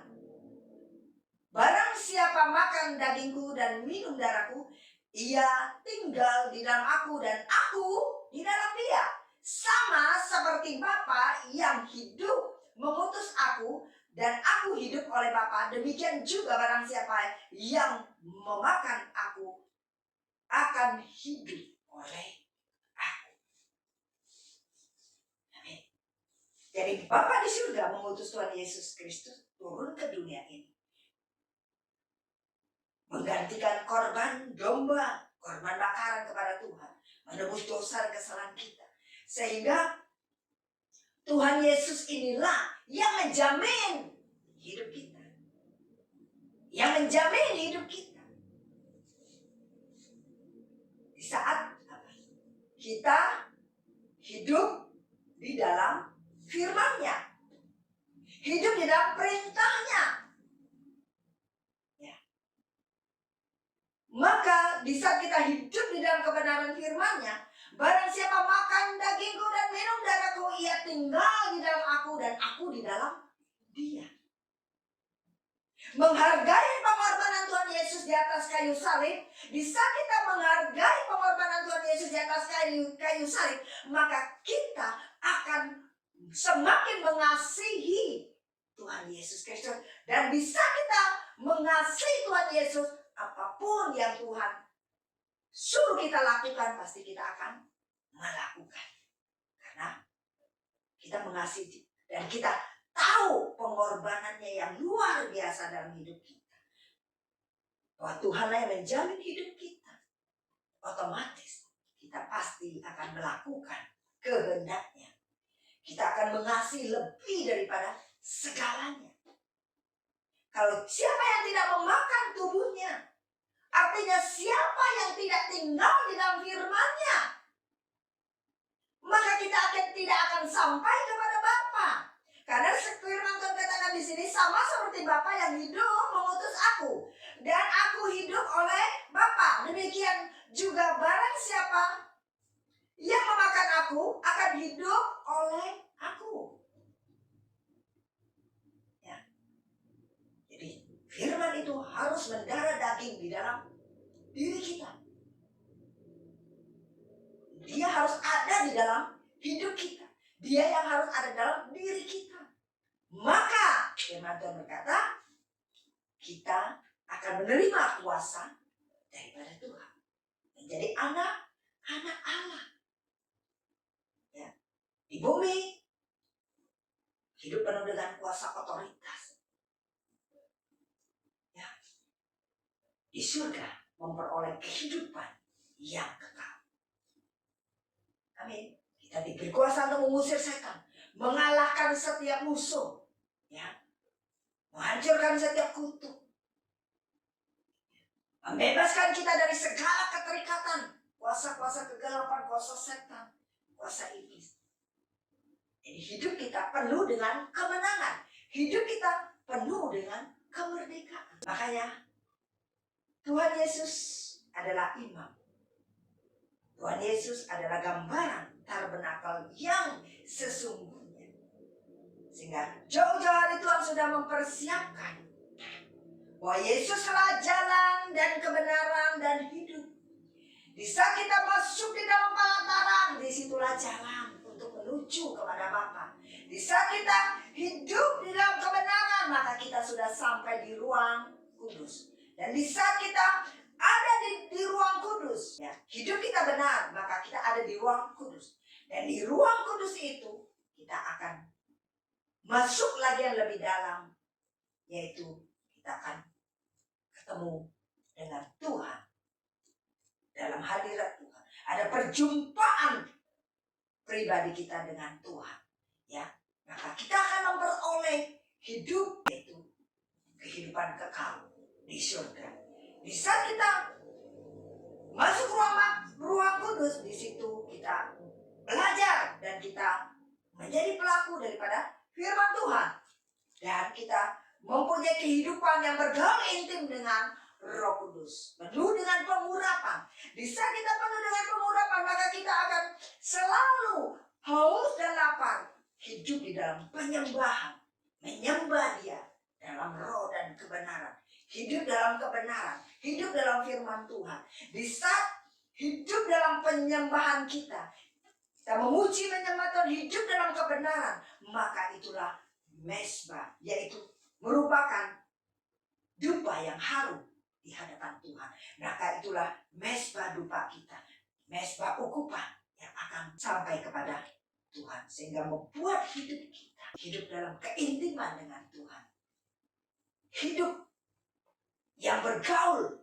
Barang siapa makan dagingku dan minum darahku, ia tinggal di dalam aku dan aku di dalam dia. Sama seperti Bapa yang hidup mengutus aku dan aku hidup oleh Bapa, demikian juga barang siapa yang memakan aku akan hidup oleh aku. Amin. Jadi Bapa di surga mengutus Tuhan Yesus Kristus turun ke dunia ini, menggantikan korban domba, korban bakaran kepada Tuhan, menebus dosa dan kesalahan kita. Sehingga Tuhan Yesus inilah yang menjamin hidup kita. Yang menjamin hidup kita. Di saat kita hidup di dalam firman-Nya. Hidup di dalam perintah-Nya. Ya. Maka di saat kita hidup di dalam kebenaran firman-Nya, barang siapa makan dagingku dan minum darahku, ia tinggal di dalam aku dan aku di dalam dia. Menghargai pengorbanan Tuhan Yesus di atas kayu salib. Di saat kita menghargai pengorbanan Tuhan Yesus di atas kayu salib, maka kita akan semakin mengasihi Tuhan Yesus Kristus. Dan bisa kita mengasihi Tuhan Yesus, apapun yang Tuhan suruh kita lakukan, pasti kita akan melakukan. Karena kita mengasihi dan kita tahu pengorbanannya yang luar biasa dalam hidup kita. Bahwa Tuhanlah yang menjamin hidup kita. Otomatis kita pasti akan melakukan kehendaknya. Kita akan mengasihi lebih daripada segalanya. Kalau siapa yang tidak memakan tubuhnya, artinya siapa yang tidak tinggal di dalam firman-Nya, maka kita tidak akan sampai kepada Bapa. Karena firman Tuhan katakan di sini, sama seperti Bapa yang hidup mengutus aku, dan aku hidup oleh Bapa. Demikian juga barang siapa yang memakan aku akan hidup oleh aku. Ya. Jadi firman itu harus mendarah daging di dalam diri kita. Dia harus ada di dalam hidup kita. Dia yang harus ada dalam diri kita. Maka firman Tuhan berkata, kita akan menerima kuasa daripada Tuhan, menjadi anak-anak Allah. Ya. Di bumi hidup penuh dengan kuasa otoritas. Ya. Di surga memperoleh kehidupan yang kekal. Amin. Kita diberi kuasa untuk mengusir setan, mengalahkan setiap musuh, ya, menghancurkan setiap kutuk, membebaskan kita dari segala keterikatan, kuasa-kuasa kegelapan, kuasa setan, kuasa iblis. Jadi hidup kita penuh dengan kemenangan, hidup kita penuh dengan kemerdekaan. Makanya Tuhan Yesus adalah imam. Tuhan Yesus adalah gambaran tabernakel yang sesungguhnya. Sehingga jauh-jauh hari Tuhan sudah mempersiapkan bahwa Yesuslah jalan dan kebenaran dan hidup. Di saat kita masuk di dalam pelataran, disitulah jalan untuk menuju kepada Bapa. Di saat kita hidup di dalam kebenaran, maka kita sudah sampai di ruang kudus. Dan di saat kita ada di ruang kudus, ya, hidup kita benar, maka kita ada di ruang kudus. Dan di ruang kudus itu kita akan masuk lagi yang lebih dalam, yaitu kita akan ketemu dengan Tuhan dalam hadirat Tuhan. Ada perjumpaan pribadi kita dengan Tuhan, ya, maka kita akan memperoleh hidup, yaitu kehidupan kekal di surga. Di saat kita masuk ruang kudus, di situ kita belajar dan kita menjadi pelaku daripada firman Tuhan. Dan kita mempunyai kehidupan yang bergaul intim dengan Roh Kudus, penuh dengan pengurapan. Di saat kita penuh dengan pengurapan, maka kita akan selalu haus dan lapar, hidup di dalam penyembahan, menyembah Dia dalam roh dan kebenaran. Hidup dalam kebenaran, hidup dalam firman Tuhan. Di saat hidup dalam penyembahan kita memuji menyembah Tuhan, hidup dalam kebenaran, maka itulah mesbah, yaitu merupakan dupa yang harum di hadapan Tuhan. Maka itulah mesbah dupa kita, mesbah ukupan yang akan sampai kepada Tuhan, sehingga membuat hidup kita hidup dalam keintiman dengan Tuhan. Hidup yang bergaul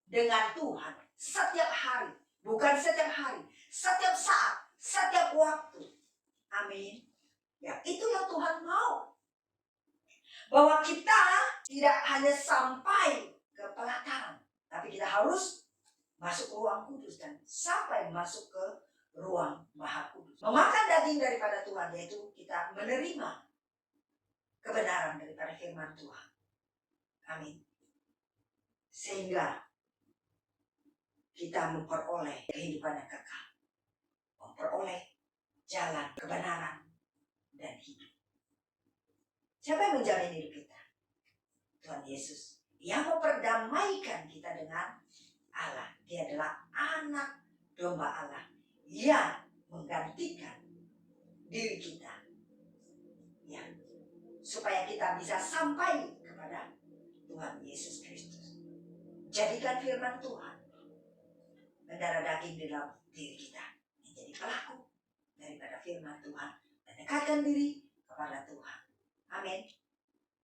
dengan Tuhan setiap hari, bukan setiap hari, setiap saat, setiap waktu. Amin. Ya, itu yang Tuhan mau. Bahwa kita tidak hanya sampai ke pelataran, tapi kita harus masuk ke ruang kudus dan sampai masuk ke ruang maha kudus. Memakan daging daripada Tuhan, yaitu kita menerima kebenaran daripada firman Tuhan. Amin. Sehingga kita memperoleh kehidupan yang kekal, memperoleh jalan kebenaran dan hidup. Siapa yang menjamin hidup kita? Tuhan Yesus yang memperdamaikan kita dengan Allah. Dia adalah anak domba Allah yang menggantikan diri kita, ya, supaya kita bisa sampai kepada Tuhan Yesus Kristus. Jadikan firman Tuhan mendarah daging di dalam diri kita, menjadi pelaku daripada firman Tuhan dan dekatkan diri kepada Tuhan. Amin.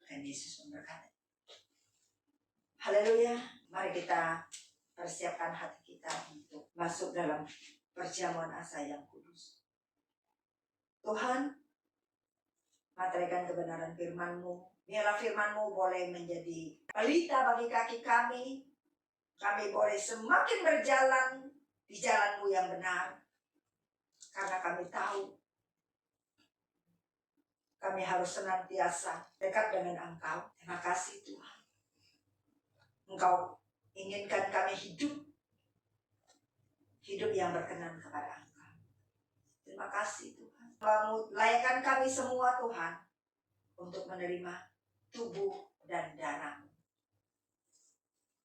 Dan Yesus memberkati. Haleluya. Mari kita persiapkan hati kita untuk masuk dalam perjamuan asa yang kudus. Tuhan, Materaikan kebenaran firman-Mu. Biarlah firman-Mu boleh menjadi pelita bagi kaki kami. Kami boleh semakin berjalan di jalan-Mu yang benar. Karena kami tahu kami harus senantiasa dekat dengan Engkau. Terima kasih Tuhan. Engkau inginkan kami hidup yang berkenan kepada Engkau. Terima kasih Tuhan. Kamu layakkan kami semua Tuhan untuk menerima tubuh dan darah-Mu.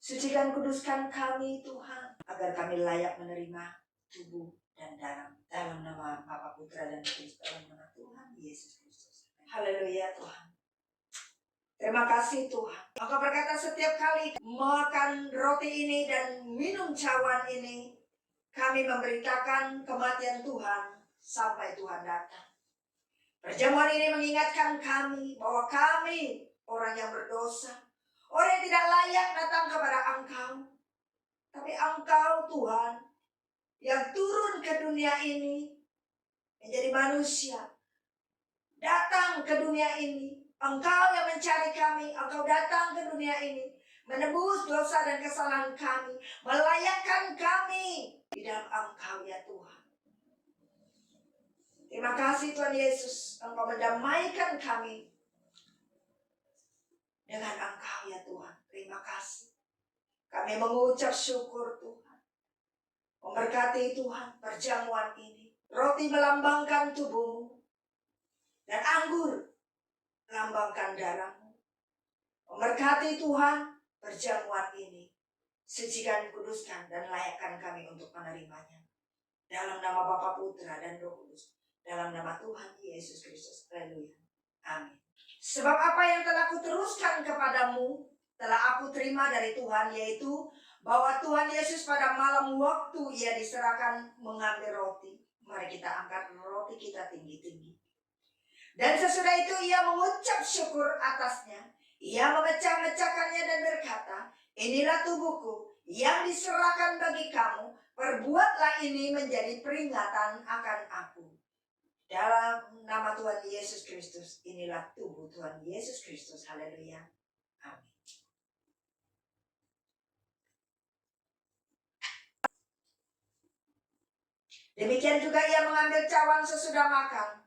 Sucikan kuduskan kami Tuhan agar kami layak menerima tubuh dan darah dalam nama Bapa, Putra dan Kristus, dalam nama Tuhan Yesus Kristus. Haleluya Tuhan. Terima kasih Tuhan. Engkau berkata setiap kali makan roti ini dan minum cawan ini, kami memberitakan kematian Tuhan sampai Tuhan datang. Perjamuan ini mengingatkan kami bahwa kami orang yang berdosa, orang yang tidak layak datang kepada Engkau. Tapi Engkau Tuhan yang turun ke dunia ini menjadi manusia, datang ke dunia ini. Engkau yang mencari kami, Engkau datang ke dunia ini, menebus dosa dan kesalahan kami, melayakkan kami di dalam Engkau ya Tuhan. Terima kasih Tuhan Yesus, Engkau mendamaikan kami dengan Engkau ya Tuhan. Terima kasih. Kami mengucap syukur Tuhan. Memberkati Tuhan perjamuan ini. Roti melambangkan tubuh-Mu dan anggur melambangkan darah-Mu. Memberkati Tuhan perjamuan ini. Sucikan, kuduskan, dan layakkan kami untuk menerimanya. Dalam nama Bapa, Putra, dan Roh Kudus. Dalam nama Tuhan Yesus Kristus. Haleluya. Amin. Sebab apa yang telah kuteruskan kepadamu, telah aku terima dari Tuhan, yaitu bahwa Tuhan Yesus pada malam waktu Ia diserahkan mengambil roti. Mari kita angkat roti kita tinggi-tinggi. Dan sesudah itu Ia mengucap syukur atasnya. Ia memecah-mecahkannya dan berkata, inilah tubuhku yang diserahkan bagi kamu. Perbuatlah ini menjadi peringatan akan aku. Dalam nama Tuhan Yesus Kristus, inilah tubuh Tuhan Yesus Kristus. Haleluya. Amin. Demikian juga Ia mengambil cawan sesudah makan.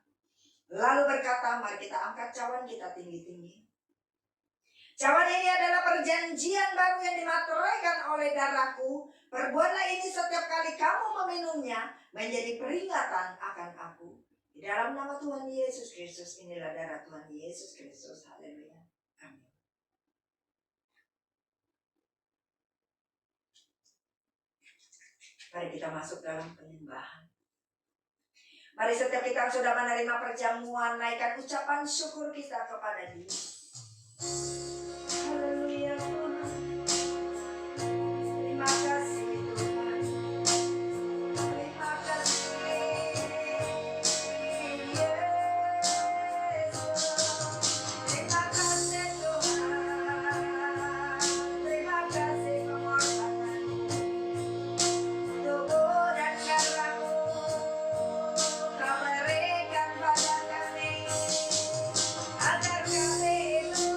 Lalu berkata, mari kita angkat cawan kita tinggi-tinggi. Cawan ini adalah perjanjian baru yang dimateraikan oleh darahku. Perbuatlah ini setiap kali kamu meminumnya menjadi peringatan akan aku. Di dalam nama Tuhan Yesus Kristus, inilah darah Tuhan Yesus Kristus. Haleluya. Amin. Mari kita masuk dalam penyembahan. Mari setiap kita sudah menerima perjamuan, naikkan ucapan syukur kita kepada Dia. Haleluya Tuhan. Terima kasih Tuhan. Terima kasih Yesus. Terima kasih Tuhan. Terima kasih pengorbanan-Mu. Tubuh dan darah-Mu Kau berikan pada kami, agar kami itu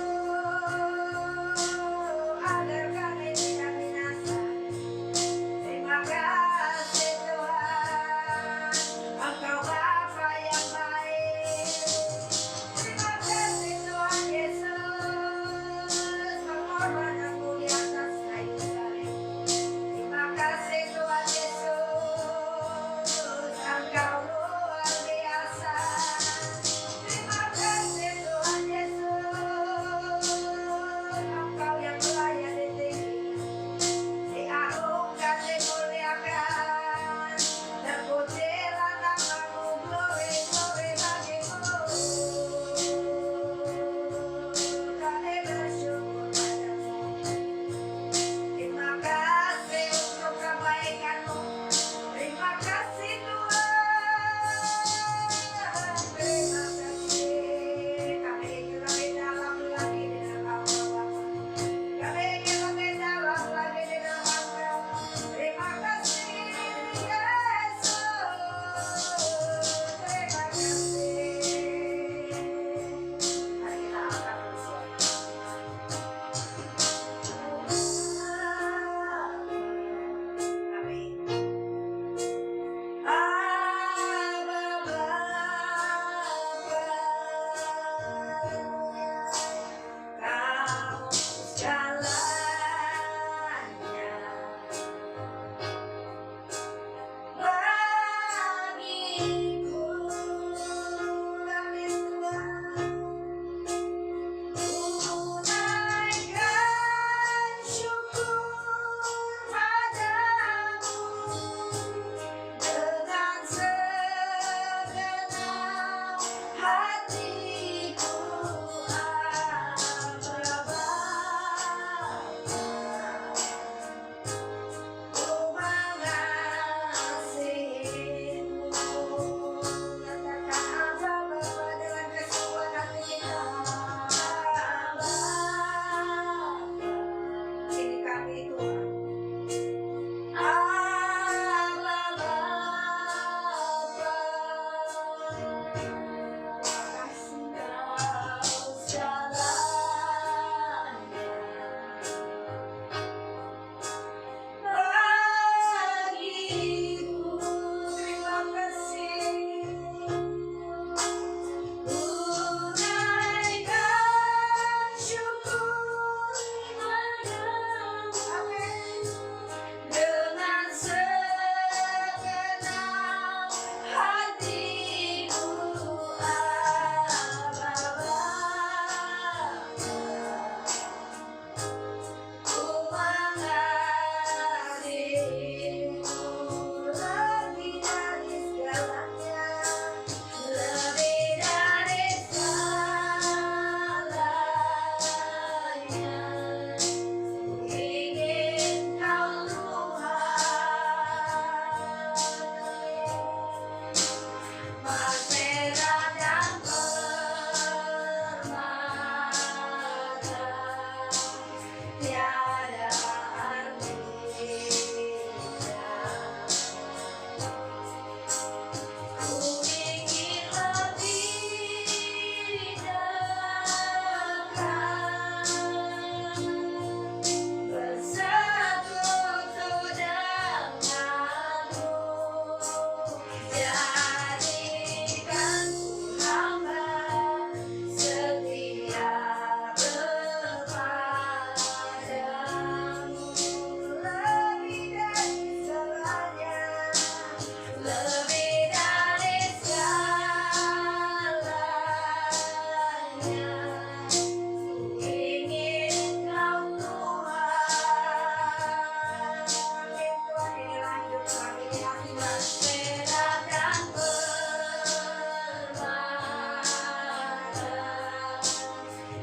Terima kasih. Ku naikkan syukur padamu. Amin. Dengan segenap hatiku, Bapa. Ku mengasihimu lebih dari segalanya, lebih dari segalanya. Ku ingin Kau Tuhan, emas merah dan permata, tiada artinya. Ku ingin lebih dekat, bersekutu denganmu. Jadikan ku hamba setia kepadamu, lebih dari segalanya, lebih dari segalanya. Ku ingin Kau Tuhan. Amin. Tuhan, inilah hidup kami, hati emas merah dan permata,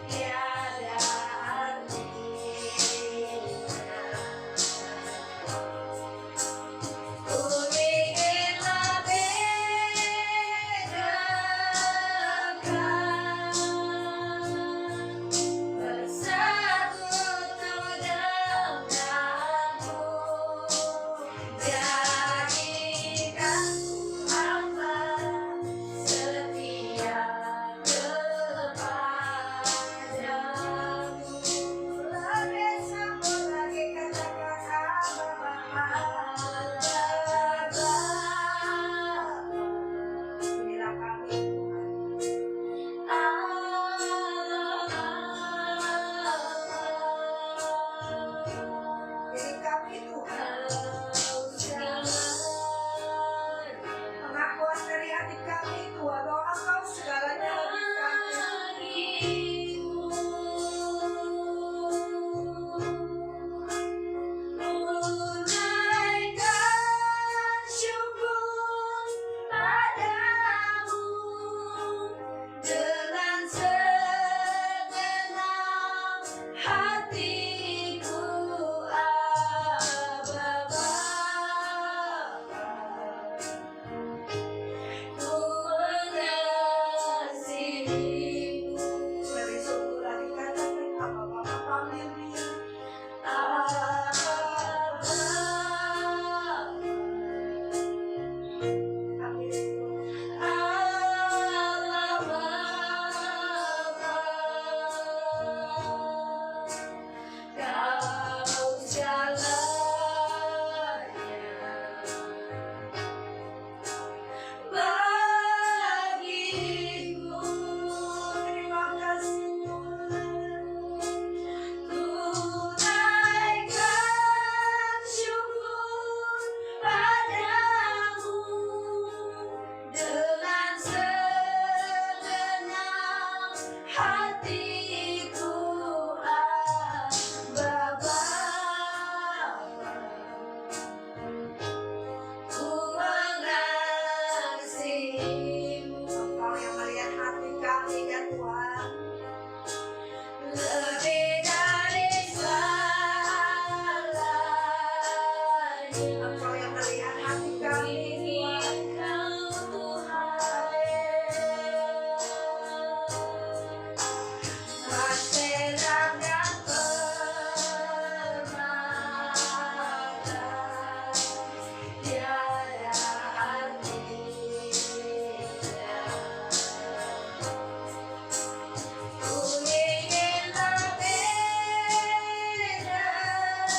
tiada artinya. Ku ingin lebih dekat, bersekutu denganmu. Jadikan ku hamba setia kepadamu. Lebih sambut lagi, katakan Bapa. Inilah kami, Tuhan. Ini kami, Tuhan. Pengakuan dari hati kami, Tuhan, bahwa Engkau segalanya bagi kami. Naikkan syukur padamu dengan segenap hatiku, Bapa. Ku mengasihimu. Dari seluruh hati katakan apa-apa pamili. Kau jalannya bagiku. Terima kasih, Tuhan. Ku naikkan syukur padamu dengan segenap hatiku, Bapa. Ku mengasihimu. Engkau yang melihat hati kami, ya Tuhan. Lebih dari segalanya. Engkau yang melihat hati kami, Tuhan. Emas merah dan permata, tiada artinya. Ku ingin lebih dekat,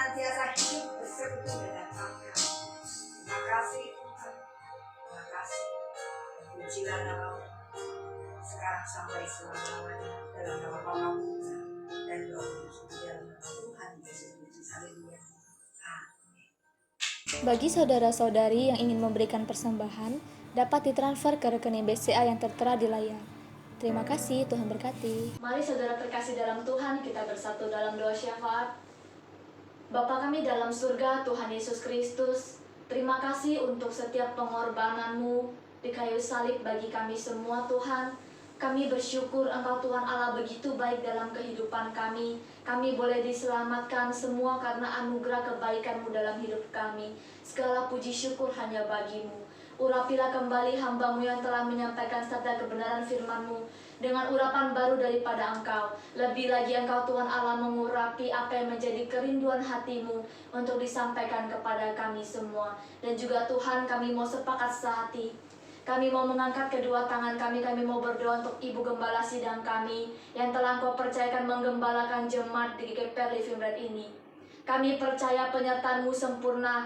senantiasa hidup bersekutu dengan Engkau. Terima kasih Tuhan. Terima kasih. Pujilah nama-Mu sekarang sampai selama-lamanya dalam nama Bapa Putra dan Roh Kudus dalam nama Tuhan Yesus Kristus. Haleluya. Amin. Bagi saudara-saudari yang ingin memberikan persembahan, dapat ditransfer ke rekening BCA yang tertera di layar. Terima kasih, Tuhan berkati. Mari saudara terkasih dalam Tuhan, kita bersatu dalam doa syafaat. Bapa kami dalam surga, Tuhan Yesus Kristus, terima kasih untuk setiap pengorbanan-Mu di kayu salib bagi kami semua Tuhan. Kami bersyukur Engkau Tuhan Allah begitu baik dalam kehidupan kami. Kami boleh diselamatkan semua karena anugerah kebaikan-Mu dalam hidup kami. Segala puji syukur hanya bagi-Mu. Urapilah kembali hamba-Mu yang telah menyampaikan sabda kebenaran firman-Mu dengan urapan baru daripada Engkau. Lebih lagi Engkau Tuhan Allah mengurapi apa yang menjadi kerinduan hati-Mu untuk disampaikan kepada kami semua. Dan juga Tuhan, kami mau sepakat sehati. Kami mau mengangkat kedua tangan kami mau berdoa untuk Ibu Gembala Sidang kami yang telah Engkau percayakan menggembalakan jemaat di GKP Living Bread ini. Kami percaya penyertaan-Mu sempurna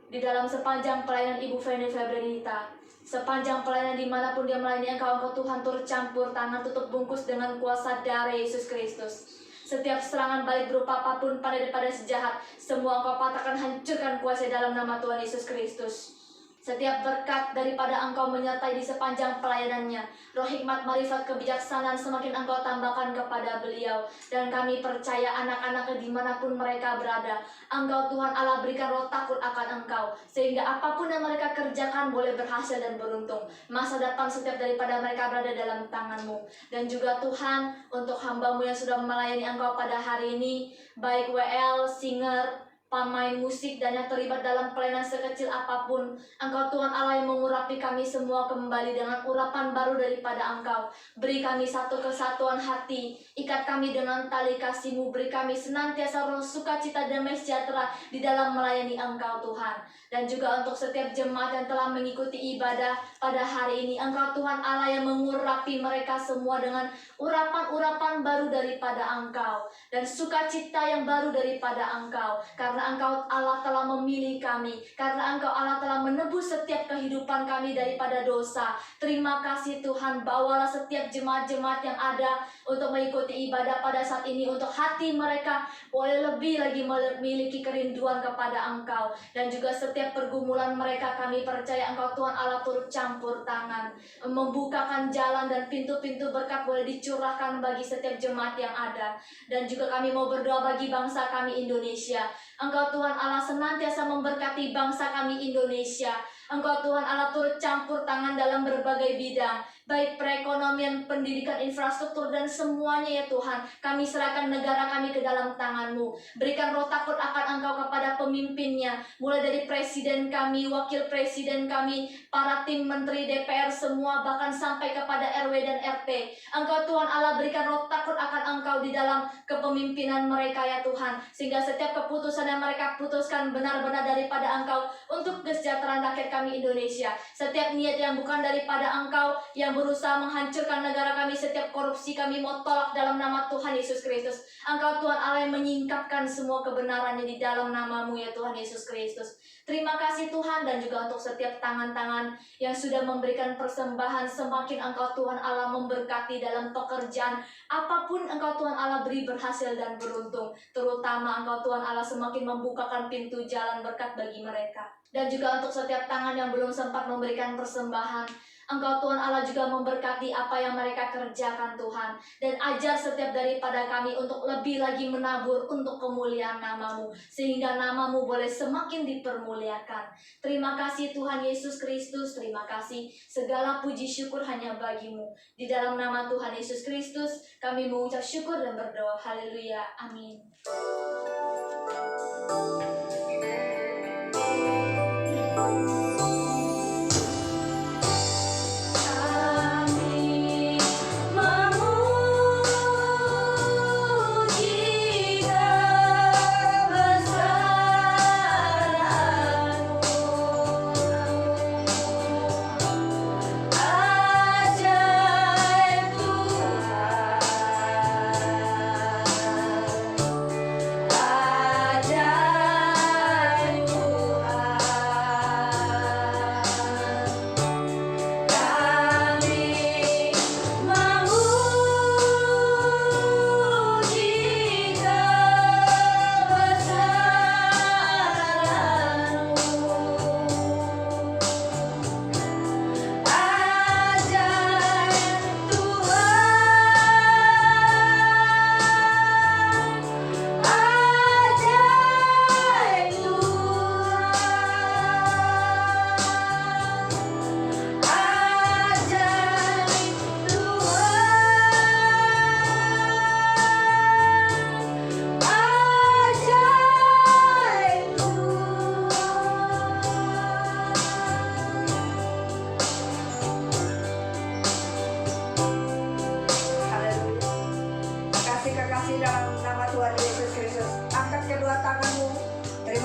di dalam sepanjang pelayanan Ibu Feni Febrenita. Sepanjang pelayanan dimanapun dia melayani Engkau Tuhan, turut campur tangan, tutup bungkus dengan kuasa darah Yesus Kristus. Setiap serangan balik berupa apapun pada sejahat, semua Engkau patahkan, hancurkan kuasa dalam nama Tuhan Yesus Kristus. Setiap berkat daripada Engkau menyertai di sepanjang pelayanannya. Roh hikmat, marifat, kebijaksanaan semakin Engkau tambahkan kepada beliau. Dan kami percaya anak-anaknya dimanapun mereka berada, Engkau Tuhan Allah berikan roh takut akan Engkau. Sehingga apapun yang mereka kerjakan boleh berhasil dan beruntung. Masa depan setiap daripada mereka berada dalam tangan-Mu. Dan juga Tuhan, untuk hamba-Mu yang sudah melayani Engkau pada hari ini, baik WL, singer, pemain musik dan yang terlibat dalam pelayanan sekecil apapun, Engkau Tuhan Allah yang mengurapi kami semua kembali dengan urapan baru daripada Engkau. Beri kami satu kesatuan hati, ikat kami dengan tali kasih-Mu, beri kami senantiasa roh sukacita damai sejahtera di dalam melayani Engkau Tuhan. Dan juga untuk setiap jemaat yang telah mengikuti ibadah pada hari ini, Engkau Tuhan Allah yang mengurapi mereka semua dengan urapan-urapan baru daripada Engkau dan sukacita yang baru daripada Engkau. Karena Engkau Allah telah memilih kami, karena Engkau Allah telah menebus setiap kehidupan kami daripada dosa. Terima kasih Tuhan, bawalah setiap jemaat-jemaat yang ada untuk mengikuti ibadah pada saat ini, untuk hati mereka boleh lebih lagi memiliki kerinduan kepada Engkau. Dan juga setiap pergumulan mereka, kami percaya Engkau Tuhan Allah turut campur tangan, membukakan jalan dan pintu-pintu berkat boleh dicurahkan bagi setiap jemaat yang ada. Dan juga kami mau berdoa bagi bangsa kami Indonesia. Engkau Tuhan Allah senantiasa memberkati bangsa kami Indonesia. Engkau Tuhan Allah turut campur tangan dalam berbagai bidang, baik perekonomian, pendidikan, infrastruktur, dan semuanya ya Tuhan. Kami serahkan negara kami ke dalam tangan-Mu. Berikan roh takut akan Engkau kepada pemimpinnya, mulai dari presiden kami, wakil presiden kami, para tim menteri DPR semua, bahkan sampai kepada RW dan RT. Engkau Tuhan Allah berikan roh takut akan Engkau di dalam kepemimpinan mereka ya Tuhan, sehingga setiap keputusan yang mereka putuskan benar-benar daripada Engkau untuk kesejahteraan rakyat kami Indonesia. Setiap niat yang bukan daripada Engkau yang berusaha menghancurkan negara kami, setiap korupsi kami mau tolak dalam nama Tuhan Yesus Kristus. Engkau Tuhan Allah yang menyingkapkan semua kebenarannya di dalam nama-Mu ya Tuhan Yesus Kristus. Terima kasih Tuhan, dan juga untuk setiap tangan-tangan yang sudah memberikan persembahan, semakin Engkau Tuhan Allah memberkati dalam pekerjaan apapun Engkau Tuhan Allah beri berhasil dan beruntung. Terutama Engkau Tuhan Allah semakin membukakan pintu jalan berkat bagi mereka. Dan juga untuk setiap tangan yang belum sempat memberikan persembahan, Engkau Tuhan Allah juga memberkati apa yang mereka kerjakan Tuhan. Dan ajar setiap daripada kami untuk lebih lagi menabur untuk kemuliaan nama-Mu, sehingga nama-Mu boleh semakin dipermuliakan. Terima kasih Tuhan Yesus Kristus, terima kasih. Segala puji syukur hanya bagi-Mu. Di dalam nama Tuhan Yesus Kristus kami mengucap syukur dan berdoa. Haleluya, amin. Ajaib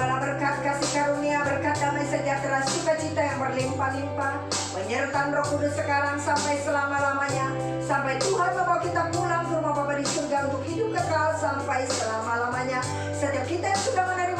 Terimalah berkat kasih karunia, berkat damai sejahtera, sukacita yang berlimpah-limpah, menyertai Roh Kudus sekarang sampai selama-lamanya, sampai Tuhan membawa kita pulang ke rumah Bapa di surga untuk hidup kekal sampai selama-lamanya. Setiap kita yang sudah menerima